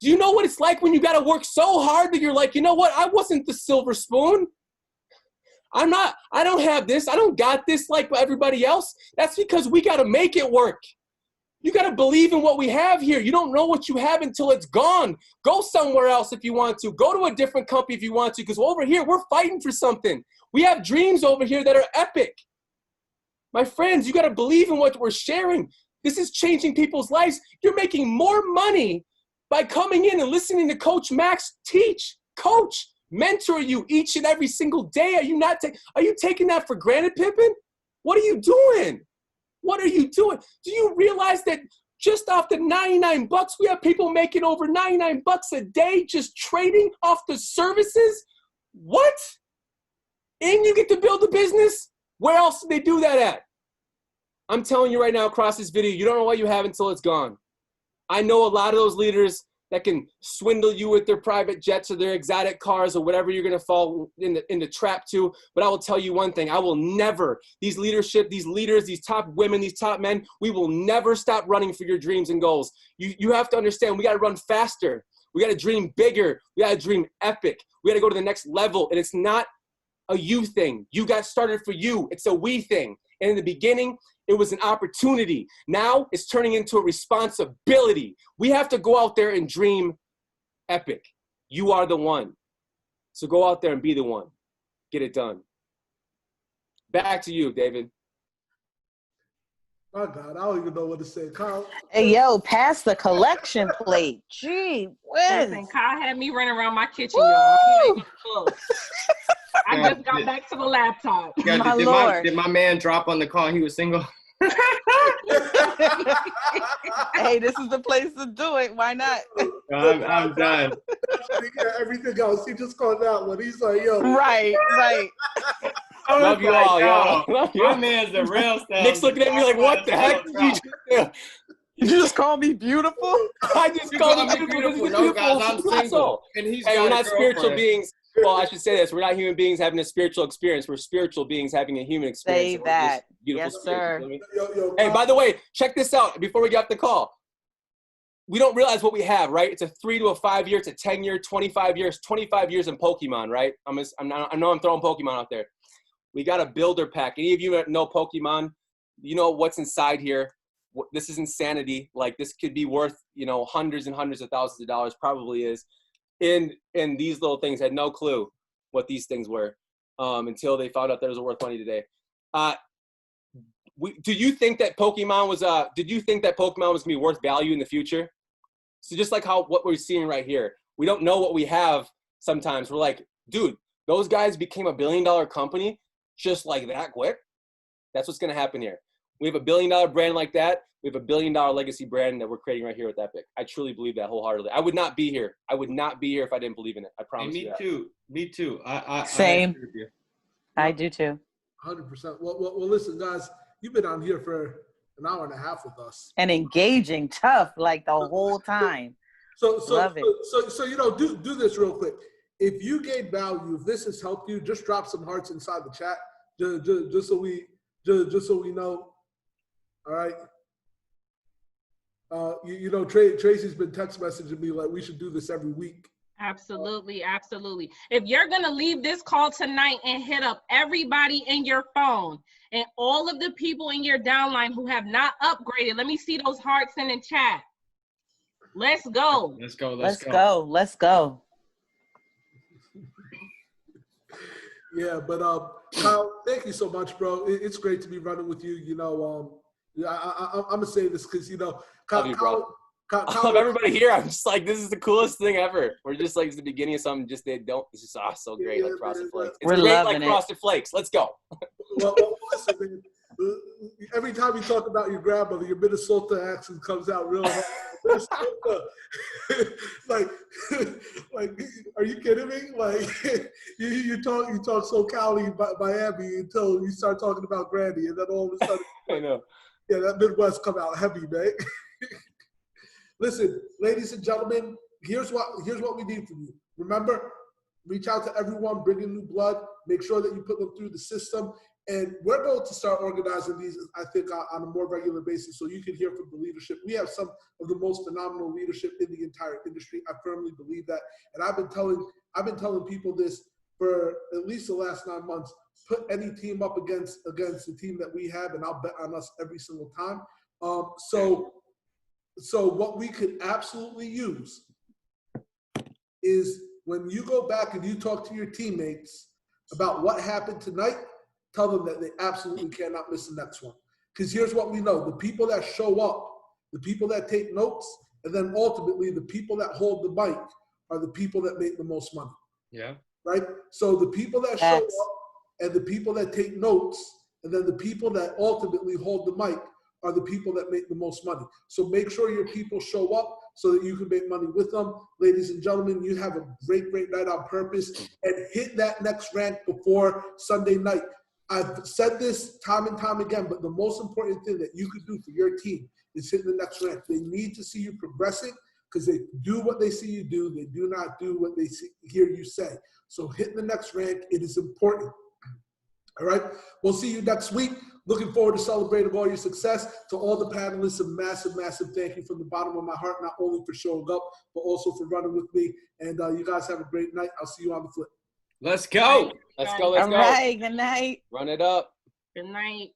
Do you know what it's like when you got to work so hard that you're like, you know what? I wasn't the silver spoon. I don't have this. I don't got this like everybody else. That's because we got to make it work. You got to believe in what we have here. You don't know what you have until it's gone. Go somewhere else if you want to. Go to a different company if you want to, because over here, we're fighting for something. We have dreams over here that are epic. My friends, you got to believe in what we're sharing. This is changing people's lives. You're making more money by coming in and listening to Coach Max teach, coach, mentor you each and every single day. Are you taking that for granted, Pippin? What are you doing? What are you doing? Do you realize that just off the $99, we have people making over $99 a day just trading off the services? What? And you get to build a business? Where else do they do that at? I'm telling you right now across this video, you don't know what you have until it's gone. I know a lot of those leaders that can swindle you with their private jets or their exotic cars or whatever you're going to fall in the trap to. But I will tell you one thing. I will never, these leaders, these top women, these top men, we will never stop running for your dreams and goals. You have to understand, we got to run faster. We got to dream bigger. We got to dream epic. We got to go to the next level. And it's not a you thing. You got started for you. It's a we thing. And in the beginning, it was an opportunity. Now it's turning into a responsibility. We have to go out there and dream epic. You are the one. So go out there and be the one. Get it done. Back to you, David. My God, I don't even know what to say. Kyle. Hey, yo, pass the collection plate. Gee whiz. Listen, Kyle had me running around my kitchen, y'all. I'm not even close. I just got back to the laptop. Yeah, did my man drop on the call? He was single. Hey, this is the place to do it. Why not? I'm done. Everything else, he just called that one. He's like, yo. Right. Love you all, y'all. My man's the real stuff. Nick's looking at me like, what the heck did you just do? You just call me beautiful? I just called him beautiful. No, guys, I'm single. And we're not spiritual beings. Well, I should say this. We're not human beings having a spiritual experience. We're spiritual beings having a human experience. Say that. Beautiful yes, sir. Yo, hey, by the way, check this out before we get off the call. We don't realize what we have, right? It's a 3 to a 5 year, it's a 10 year, 25 years, 25 years in Pokemon, right? I know I'm throwing Pokemon out there. We got a builder pack. Any of you know Pokemon, you know what's inside here. This is insanity. Like, this could be worth, hundreds and hundreds of thousands of dollars, probably is. And these little things had no clue what these things were until they found out that it was worth money today. Did you think that Pokemon was going to be worth value in the future? So just like what we're seeing right here, we don't know what we have sometimes. We're like, dude, those guys became $1 billion company just like that quick. That's what's going to happen here. We have $1 billion brand like that. We have $1 billion legacy brand that we're creating right here with Epic. I truly believe that wholeheartedly. I would not be here. I would not be here if I didn't believe in it. I promise you that. Me too. Same. I agree with you. I do too. 100%. Well, listen, guys, you've been on here for an hour and a half with us. And engaging, tough, like the whole time. Love it. So do this real quick. If you gain value, if this has helped you, just drop some hearts inside the chat, just so we know. All right. Tracy's been text messaging me like we should do this every week. Absolutely. If you're going to leave this call tonight and hit up everybody in your phone and all of the people in your downline who have not upgraded, let me see those hearts in the chat. Let's go. Let's go. Let's go. Yeah, but Kyle, thank you so much, bro. It's great to be running with you. I'm gonna say this because Kyle, I love everybody here. I'm just like, this is the coolest thing ever. We're just like, it's the beginning of something. It's just so great, like Frosted Flakes. It's great like Frosted Flakes. Let's go. Well, listen, man. Every time you talk about your grandmother, your Minnesota accent comes out real hard. like, are you kidding me? Like, you talk so Cali, Miami until you start talking about Granny, and then all of a sudden, I know. Yeah, that Midwest come out heavy, man. Listen, ladies and gentlemen, here's what we need from you. Remember, reach out to everyone, bring in new blood, make sure that you put them through the system. And we're going to start organizing these, I think, on a more regular basis so you can hear from the leadership. We have some of the most phenomenal leadership in the entire industry. I firmly believe that. And I've been telling people this for at least the last 9 months. Put any team up against the team that we have, and I'll bet on us every single time. So what we could absolutely use is when you go back and you talk to your teammates about what happened tonight, tell them that they absolutely cannot miss the next one. Because here's what we know. The people that show up, the people that take notes, And then ultimately, the people that hold the mic are the people that make the most money. Yeah. Right? So the people that show Yes. up and the people that take notes, and then the people that ultimately hold the mic are the people that make the most money. So make sure your people show up so that you can make money with them. Ladies and gentlemen, you have a great, great night on purpose, and hit that next rank before Sunday night. I've said this time and time again, but the most important thing that you could do for your team is hit the next rank. They need to see you progressing, because they do what they see you do. They do not do what they hear you say. So hit the next rank. It is important. All right. We'll see you next week. Looking forward to celebrating all your success. To all the panelists, a massive, massive thank you from the bottom of my heart, not only for showing up, but also for running with me. And you guys have a great night. I'll see you on the flip. Let's go. Let's go. All right. Good night. Run it up. Good night.